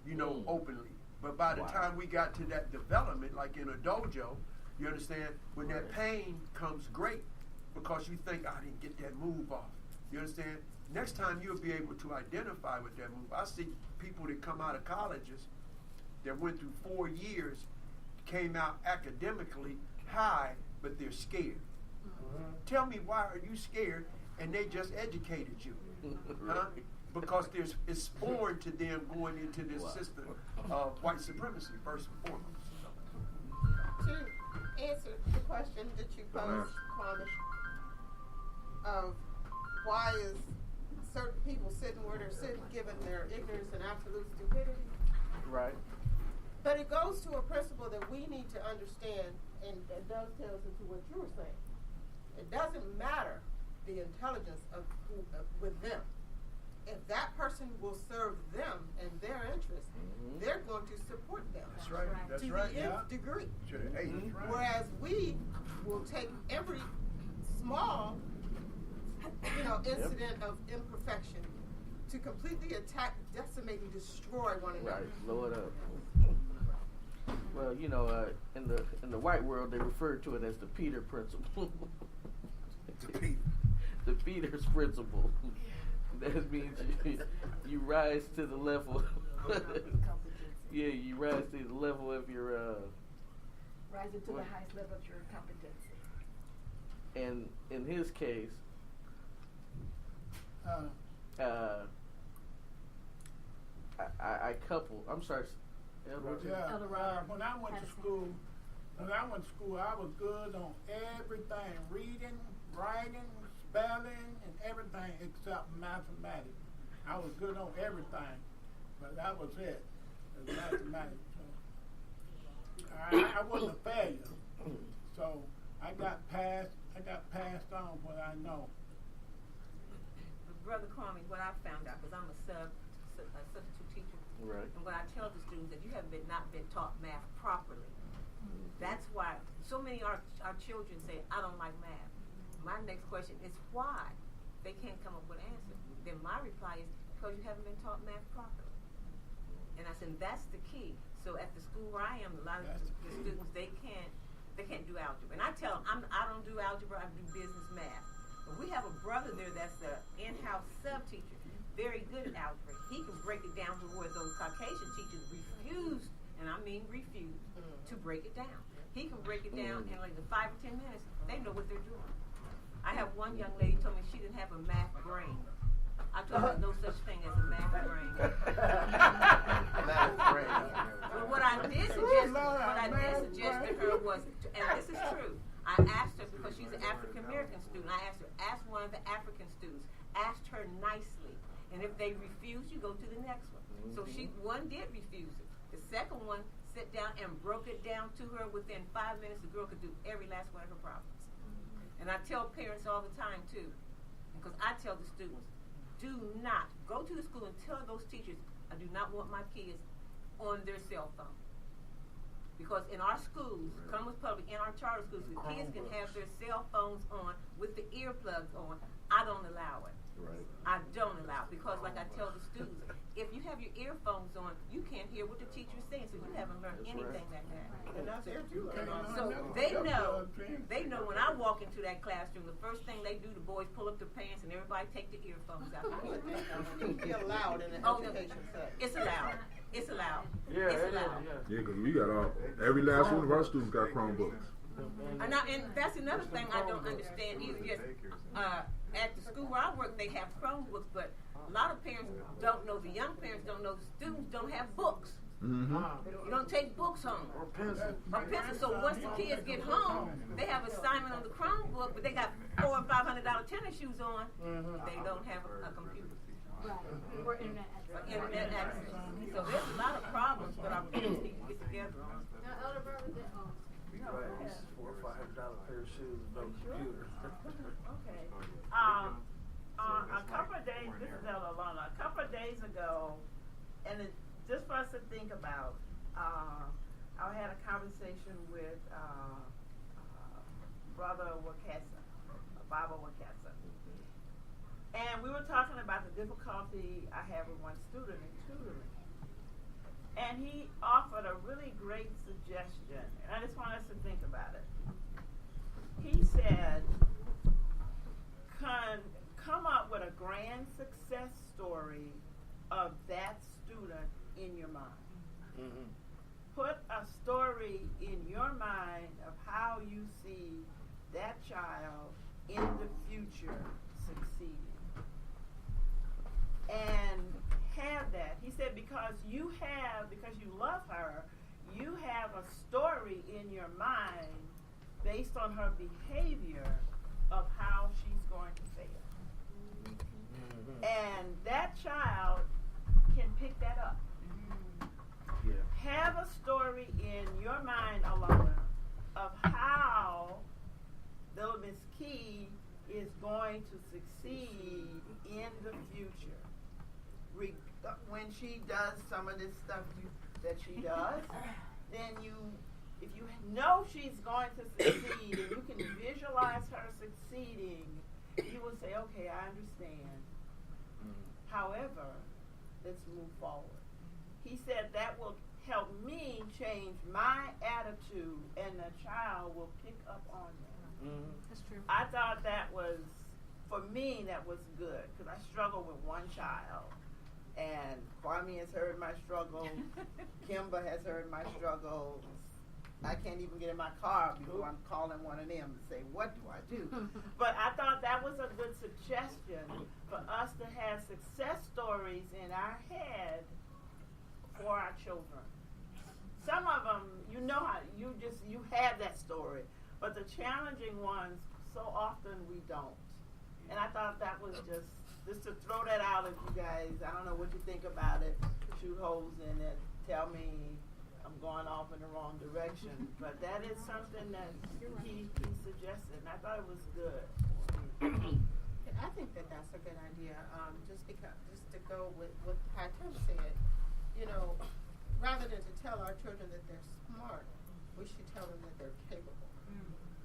you know, openly. But by the time we got to that development, like in a dojo, you understand, when that pain comes great, because you think, I didn't get that move off. You understand? Next time you'll be able to identify with that move. I see people that come out of colleges that went through 4 years, came out academically high, but they're scared. Tell me, why are you scared? And they just educated you. Huh? Because it's foreign to them going into this system of white supremacy, first and foremost. To answer the question that you posed, Kwame, of why is certain people sitting where they're sitting given their ignorance and absolute stupidity. Right. But it goes to a principle that we need to understand, and it dovetails into what you were saying. It doesn't matter the intelligence of with them. If that person will serve them and their interests, they're going to support them. That's right. That's to right. the nth degree. To the eighth. Whereas we will take every small, incident of imperfection to completely attack, decimate, and destroy one another. Right. Blow it up. Well, in the white world, they refer to it as the Peter principle. The Peter's principle. That means you rise to the level. You rise to the level of your. Rising to the highest level of your competency. And in his case, I couple. I'm sorry. When I went to school, I was good on everything: reading, writing, spelling, and everything except mathematics. I was good on everything, but that was it. It was mathematics. So I wasn't a failure. So I got passed on what I know. Brother Kwame, what I found out, because I'm a substitute teacher, and what I tell the students that you have not been taught math properly. That's why so many of our children say, I don't like math. My next question is why? They can't come up with an answer. Then my reply is, because you haven't been taught math properly. And I said, that's the key. So at the school where I am, a lot of the students, they can't do algebra. And I tell them, I don't do algebra, I do business math. But we have a brother there that's the in-house sub-teacher, very good at algebra. He can break it down to where those Caucasian teachers refuse, and I mean refuse, to break it down. He can break it down in like 5 or 10 minutes. They know what they're doing. I have one young lady told me she didn't have a math brain. I told her there's no such thing as a math brain. Math brain. But what I did suggest to her was, and this is true, I asked her, because she's an African American student, I asked her, ask one of the African students, asked her nicely, and if they refuse, you go to the next one. So one did refuse it. The second one sat down and broke it down to her. Within 5 minutes, the girl could do every last one of her problems. And I tell parents all the time, too, because I tell the students, do not go to the school and tell those teachers, I do not want my kids on their cell phone. Because in our schools, Commonwealth Public, in our charter schools, the kids can have their cell phones on with the earplugs on. I don't allow it. Right. I don't allow it because, like I tell the students, if you have your earphones on, you can't hear what the teacher's saying, so you haven't learned anything that day. And that's it. So they know when I walk into that classroom, the first thing they do, the boys pull up their pants and everybody take the earphones out. It's allowed in an education setting. It's allowed. It's allowed. Yeah, it's allowed. Yeah, because we got every last one of our students got Chromebooks. And that's another thing I don't understand either. Just at the school where I work, they have Chromebooks, but a lot of parents don't know. The young parents don't know. The students don't have books. Mm-hmm. You don't take books home. Or pencil. So once the kids get home, they have assignment on the Chromebook, but they got $400 or $500 tennis shoes on. They don't have a computer. Right. Or internet access. So there's a lot of problems that our parents need to get together on. Now, Elder Brother, Right. $400 or $500 pair of shoes, no computer. Okay. A couple of days, this is Ella Alana, a couple of days ago, and it, just for us to think about, I had a conversation with Brother Wakasa, Bible Wakasa. And we were talking about the difficulty I have with one student in tutoring. And he offered a really great suggestion, and I just want us to think about it. He said, come up with a grand success story of that student in your mind. Mm-hmm. Put a story in your mind of how you see that child in the future succeeding. And have that. He said, because you love her, you have a story in your mind based on her behavior of how she's going to fail. Mm-hmm. And that child can pick that up. Yeah. Have a story in your mind, Alana, of how little Miss Key is going to succeed in the future. When she does some of this stuff that she does, then if you know she's going to succeed and you can visualize her succeeding, you will say, okay, I understand. However, let's move forward. He said that will help me change my attitude, and the child will pick up on that. Mm-hmm. That's true. I thought that was, for me, that was good, because I struggle with one child. And Kwame has heard my struggle. Kimba has heard my struggles. I can't even get in my car before I'm calling one of them to say, what do I do? But I thought that was a good suggestion for us to have success stories in our head for our children. Some of them, you know how, you have that story. But the challenging ones, so often we don't. And I thought that was just to throw that out at you guys. I don't know what you think about it. Shoot holes in it. Tell me I'm going off in the wrong direction. But that is something that he suggested, and I thought it was good. I think that's a good idea. Just to go with what Hatem said, rather than to tell our children that they're smart, we should tell them that they're capable,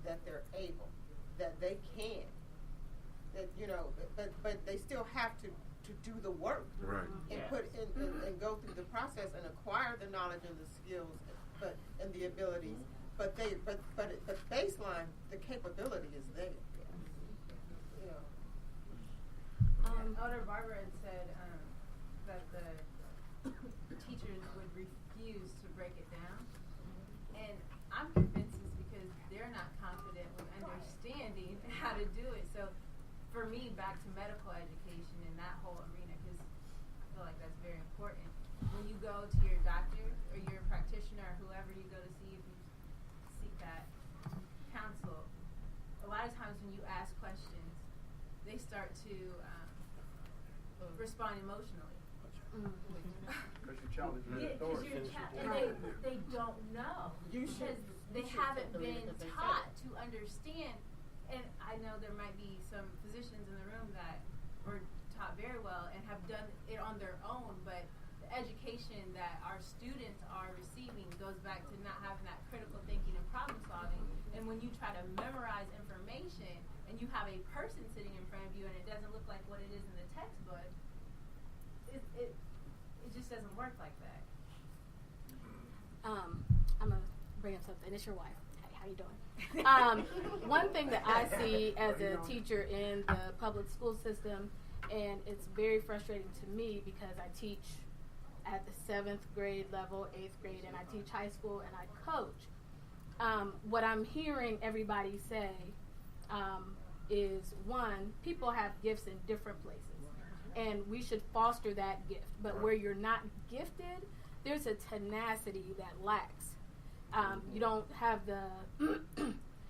that they're able, that they can. That but they still have to do the work, right? And put in and go through the process and acquire the knowledge and the skills, and the abilities. But baseline, the capability is there. Elder Barbara had said that the teachers would refuse to break it down, and I'm convinced it's because they're not confident with understanding how to do it. So. For me, back to medical education and that whole arena, because I feel like that's very important. When you go to your doctor or your practitioner or whoever you go to see, if you seek that counsel, a lot of times when you ask questions, they start to respond emotionally. Because you're challenging their authority. And they don't know. Because they haven't been taught to understand. And I know there might be some physicians in the room that were taught very well and have done it on their own, but the education information that our students are receiving goes back to not having that critical thinking and problem solving. And when you try to memorize information and you have a person sitting in front of you and it doesn't look like what it is in the textbook, it just doesn't work like that. I'm gonna bring up something. It's your wife. Hey, how you doing? One thing that I see as a teacher in the public school system, and it's very frustrating to me because I teach at the 7th grade level, 8th grade, and I teach high school and I coach. What I'm hearing everybody say is, one, people have gifts in different places, and we should foster that gift. But where you're not gifted, there's a tenacity that lacks. You don't have the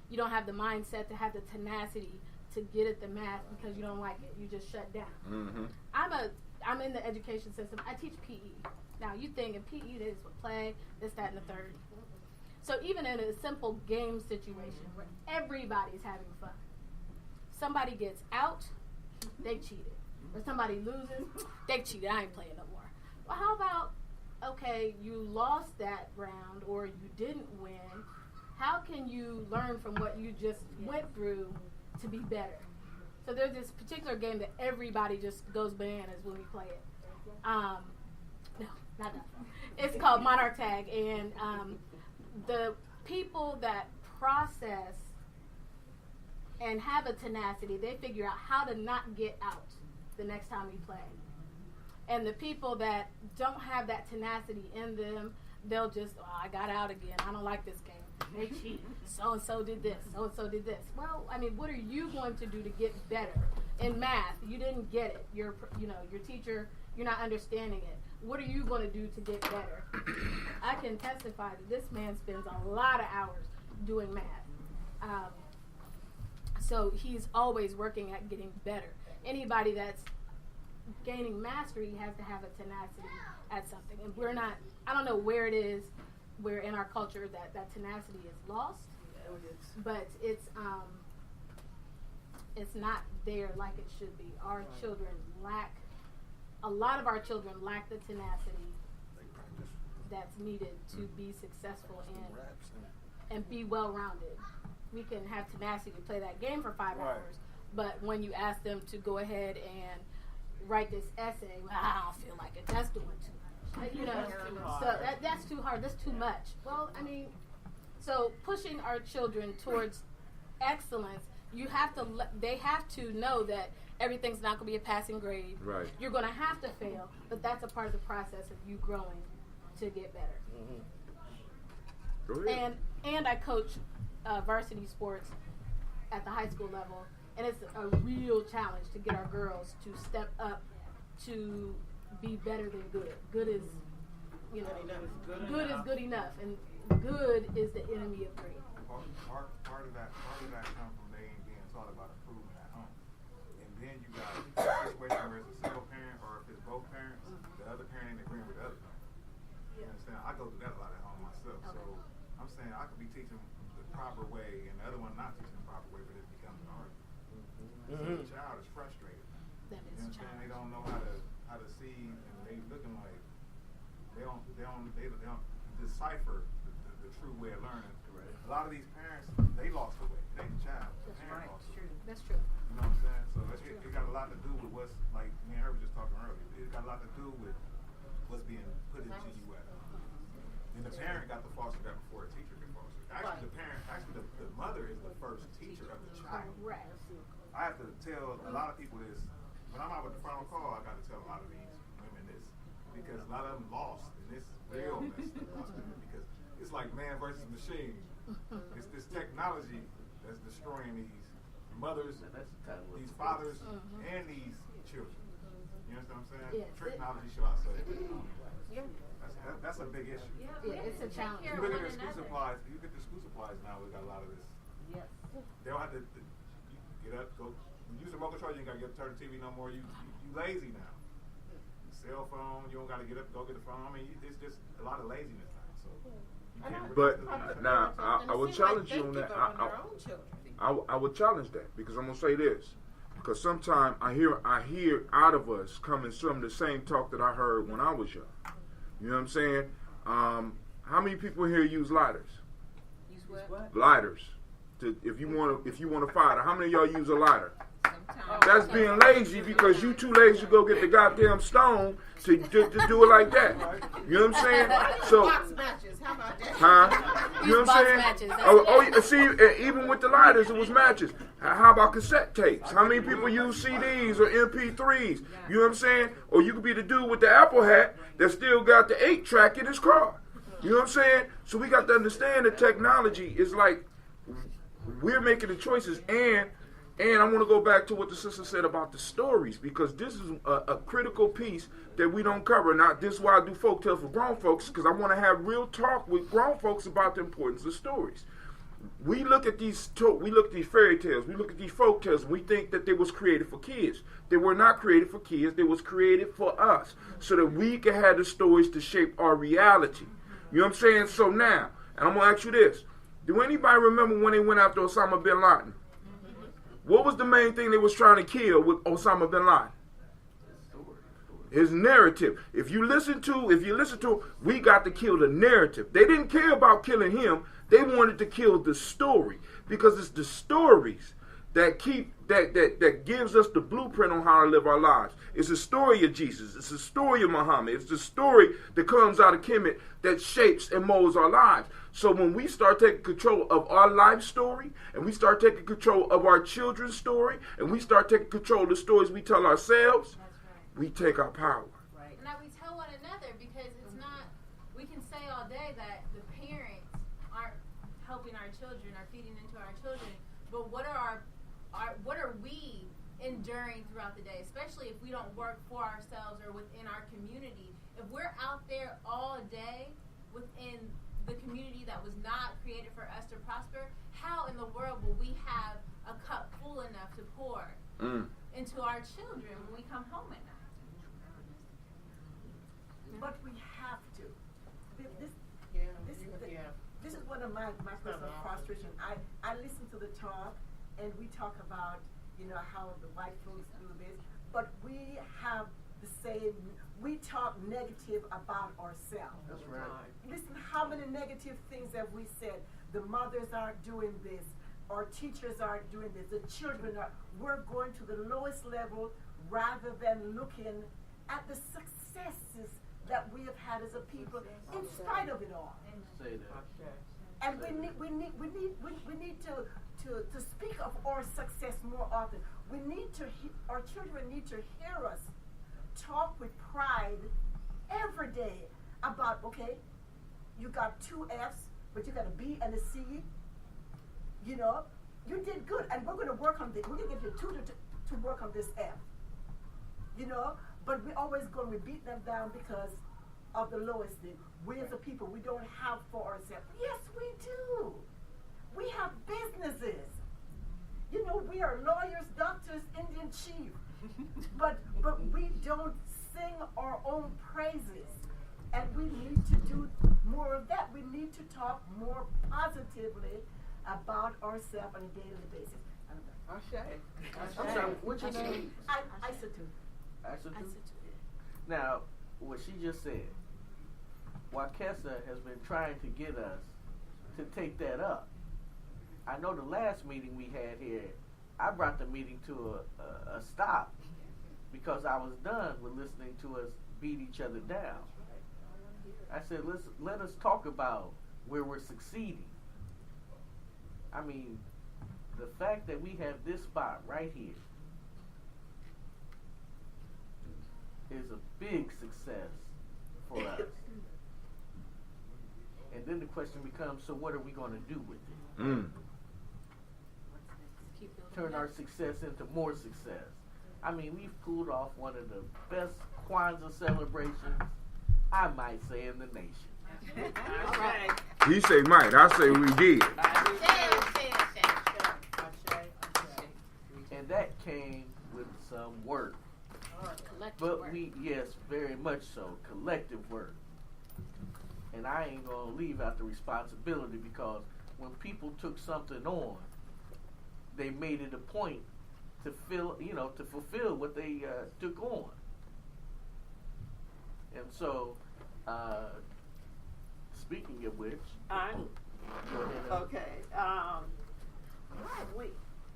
you don't have the mindset to have the tenacity to get at the math because you don't like it. You just shut down. Mm-hmm. I'm in the education system. I teach PE. Now you think in PE this is play, this, that, and the third. So even in a simple game situation where everybody's having fun, somebody gets out, they cheated. Or somebody loses, they cheated. I ain't playing no more. Well, how about, okay, you lost that round or you didn't win. How can you learn from what you just went through to be better? So there's this particular game that everybody just goes bananas when we play it. No, not that. It's called Monarch Tag, and the people that process and have a tenacity, they figure out how to not get out the next time we play. And the people that don't have that tenacity in them, they'll just, I got out again. I don't like this game. They cheat. So-and-so did this. So-and-so did this. Well, I mean, what are you going to do to get better? In math, you didn't get it. Your teacher, you're not understanding it. What are you going to do to get better? I can testify that this man spends a lot of hours doing math. So he's always working at getting better. Anybody that's gaining mastery has to have a tenacity at something. And we're not, I don't know where it is, where in our culture that tenacity is lost, but it's not there like it should be. Our children lack, a lot of our children lack the tenacity that's needed to be successful and be well-rounded. We can have tenacity to play that game for 5 hours, but when you ask them to go ahead and write this essay, well, I don't feel like it. That's doing too much. So that's too hard. That's too much. Well, I mean, so pushing our children towards excellence, you have to. They have to know that everything's not going to be a passing grade. Right. You're going to have to fail, but that's a part of the process of you growing to get better. Mm-hmm. And I coach varsity sports at the high school level, and it's a real challenge to get our girls to step up to be better than good. Good is, good is good enough, and good is the enemy of great. Part of that comes from they ain't being taught about improvement at home, and then you got a situation where it's a single parent or if it's both parents, the other parent ain't agreeing with the other parent. You understand? I go through that a lot at home myself. Okay. So I'm saying I could be teaching the proper way, and the other one not teaching the proper way, but it becomes an argument. So the child is frustrated. You know what I'm saying? They don't know how to see, and they looking like they don't decipher the true way of learning. Right. A lot of these parents, they lost the way. It ain't the child. The parent lost the way. That's true. You know what I'm saying? So it got a lot to do with what's, like me and her were just talking earlier. It got a lot to do with what's being put into you at home. And the parent got to foster that before a teacher can foster it. Actually, the mother is the first teacher of the child. Right. I have to tell a lot of people this. When I'm out with the final call, I got to tell a lot of these women this. Because a lot of them lost. And it's real messed up. Because it's like man versus machine. It's this technology that's destroying these mothers, these fathers, and these children. You understand what I'm saying? Yes. Technology, shall I say. That's a big issue. Yeah, it's a challenge. You look at the school supplies. You look at the school supplies now. We got a lot of this. Yes. They don't have to get up, go use the remote control. You ain't got to get up, turn the TV no more. You lazy now. Cell phone. You don't got to get up, go get the phone. I mean, it's just a lot of laziness now. So. But now I would challenge you on that. I would challenge that because I'm gonna say this. Because sometimes I hear out of us coming some of the same talk that I heard when I was young. You know what I'm saying? How many people here use lighters? Use what? Lighters. If you want to fire, how many of y'all use a lighter? That's being lazy because you too lazy to go get the goddamn stone to do it like that. You know what I'm saying? So, box matches. How about that? huh? You know what I'm saying? Oh, see, even with the lighters, it was matches. How about cassette tapes? How many people use CDs or MP3s? You know what I'm saying? Or you could be the dude with the Apple hat that still got the 8-track in his car. You know what I'm saying? So we got to understand that technology is like we're making the choices, and I want to go back to what the sister said about the stories, because this is a critical piece that we don't cover. Now, this is why I do folk tales for grown folks, because I want to have real talk with grown folks about the importance of stories. We look at these fairy tales, we look at these folk tales, and we think that they was created for kids. They were not created for kids. They was created for us, so that we can have the stories to shape our reality. You know what I'm saying? So now, and I'm going to ask you this. Do anybody remember when they went after Osama bin Laden? What was the main thing they was trying to kill with Osama bin Laden? His narrative. If you listen to, we got to kill the narrative. They didn't care about killing him. They wanted to kill the story, because it's the stories that gives us the blueprint on how to live our lives. It's the story of Jesus. It's the story of Muhammad. It's the story that comes out of Kemet that shapes and molds our lives. So when we start taking control of our life story, and we start taking control of our children's story, and we start taking control of the stories we tell ourselves, we take our power. Right. And now we tell one another, because it's not, we can say all day that the parents aren't helping our children, are feeding into our children, but what are we enduring throughout the day, especially if we don't work for ourselves or within our community? If we're out there all day within the community that was not created for us to prosper, how in the world will we have a cup full enough to pour into our children when we come home at night? But we have to. This is one of my personal frustration. I listen to the talk, and we talk about, how the white folks do this, but we have the same, we talk negative about ourselves. That's right. Listen, how many negative things have we said? The mothers aren't doing this, our teachers aren't doing this, the children are, we're going to the lowest level rather than looking at the successes that we have had as a people in spite of it all. Say that. And we need to speak of our success more often. Our children need to hear us talk with pride every day about, okay, you got 2 F's, but you got a B and a C. You did good, and we're going to work on this. We're going to give you 2 to work on this F. But we always go and we beat them down because of the lowest thing. We as a people, we don't have for ourselves. Yes, we do. We have businesses. We are lawyers, doctors, Indian chief. but we don't sing our own praises. And we need to do more of that. We need to talk more positively about ourselves on a daily basis. I'm sorry, what's your name? Isatu. Now, what she just said, Wakesa has been trying to get us to take that up. I know the last meeting we had here, I brought the meeting to a stop because I was done with listening to us beat each other down. I said, let us talk about where we're succeeding. I mean, the fact that we have this spot right here is a big success for us. And then the question becomes, so what are we going to do with it? Turn our success into more success. I mean, we've pulled off one of the best Kwanzaa celebrations, I might say, in the nation. He say might, I say we did. And that came with some work. Yes, very much so, collective work. And I ain't going to leave out the responsibility, because when people took something on, they made it a point to fulfill what they took on. And so Speaking of which, okay.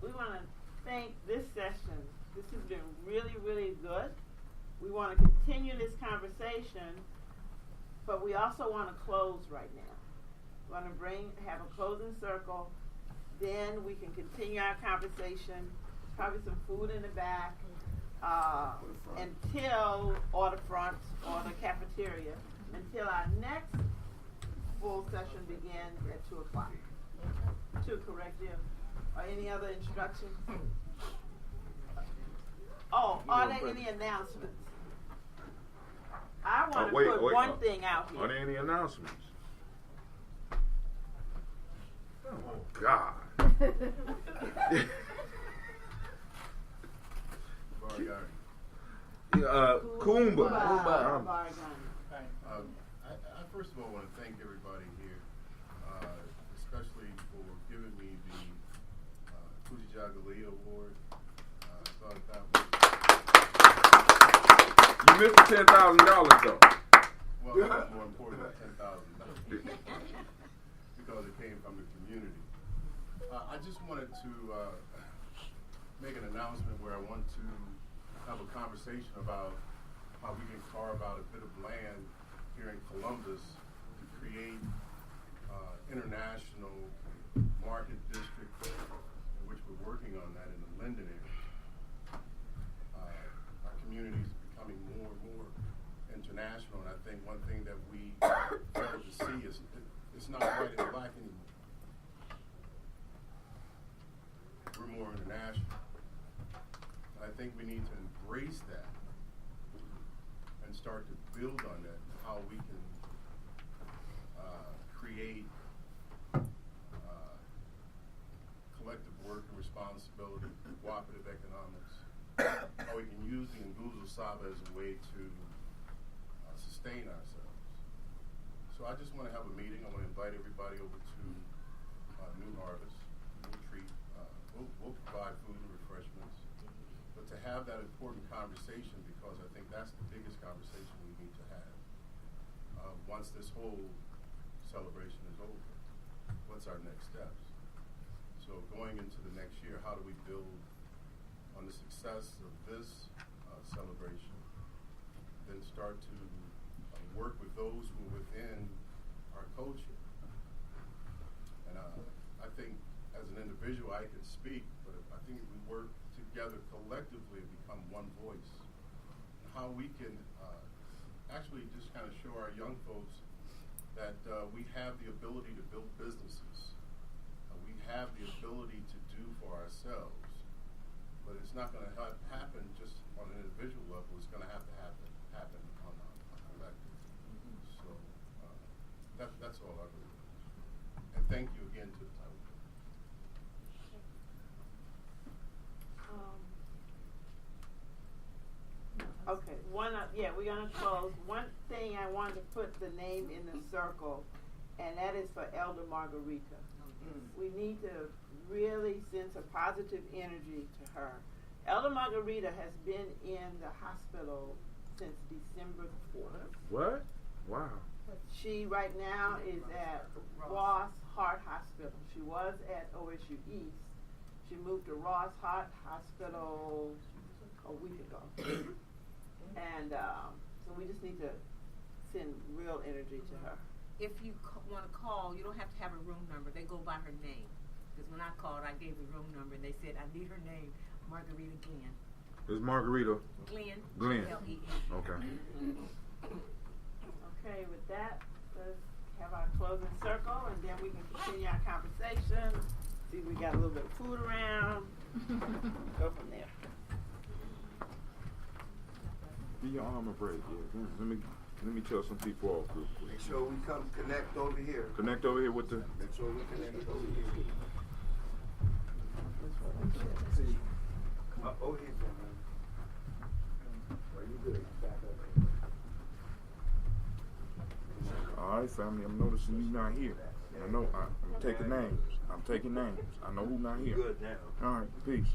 We want to thank this session. This has been really, really good. We want to continue this conversation, but we also want to close right now. We want to have a closing circle. Then we can continue our conversation. Probably some food in the back or the front or the cafeteria until our next full session begins at 2 o'clock. 2, correct, Jim? Or any other instructions? Oh, are there any announcements? I want to put one thing out here. Are there any announcements? Oh, God. Kuumba. I first of all want to thank everybody here, especially for giving me the Kujijagali Award. I thought that was... You missed the $10,000 though. Well, that's more important than $10,000 because it came from the community. I just wanted to make an announcement where I want to have a conversation about how we can carve out a bit of land here in Columbus to create international market district, in which we're working on that in the Linden area. Our community is becoming more and more international, and I think one thing that we fail to see is it's not white and black anymore. We're more international. And I think we need to embrace that and start to build on that, how we can create collective work and responsibility, cooperative economics, how we can use the Nguzo Saba as a way to sustain ourselves. So I just want to have a meeting. I want to invite everybody over to New Harvest. We'll treat, we'll provide food and refreshments. But to have that important conversation, because I think that's the biggest conversation we need to have. Once this whole celebration is over, what's our next steps? So going into the next year, how do we build on the success of this celebration, then start to work with those who are within our culture? And I think as an individual I can speak, but I think if we work together collectively and become one voice, how we can actually just kind of show our young folks that we have the ability to build businesses. We have the ability to do for ourselves, but it's not going to happen just on an individual level. It's going to have to happen on a collective. So that's all I believe. And thank you again to the title. Okay, we're going to close. One thing I wanted to put the name in the circle, and that is for Elder Margarita. We need to really send some positive energy to her. Elder Margarita has been in the hospital since December 4th. What? Wow. She right now is at Ross Heart Hospital. She was at OSU East. She moved to Ross Heart Hospital a week ago. And so we just need to send real energy to her. If you want to call, you don't have to have a room number. They go by her name. Because when I called, I gave the room number, and they said, I need her name, Margarita Glenn. Is Margarita? Glenn. Glenn. L-E-N. Okay. Okay, with that, let's have our closing circle, and then we can continue our conversation. See if we got a little bit of food around. Go from there. Give your arm a break. Yeah. Let me tell some people off real quick. Make sure we come connect over here. Connect over here with the... Make sure we connect over here. Over here, man. Well, you good. Back up. All right, family. I'm noticing you not here. I know. I'm taking names. I know who's not here. Good now. All right. Peace.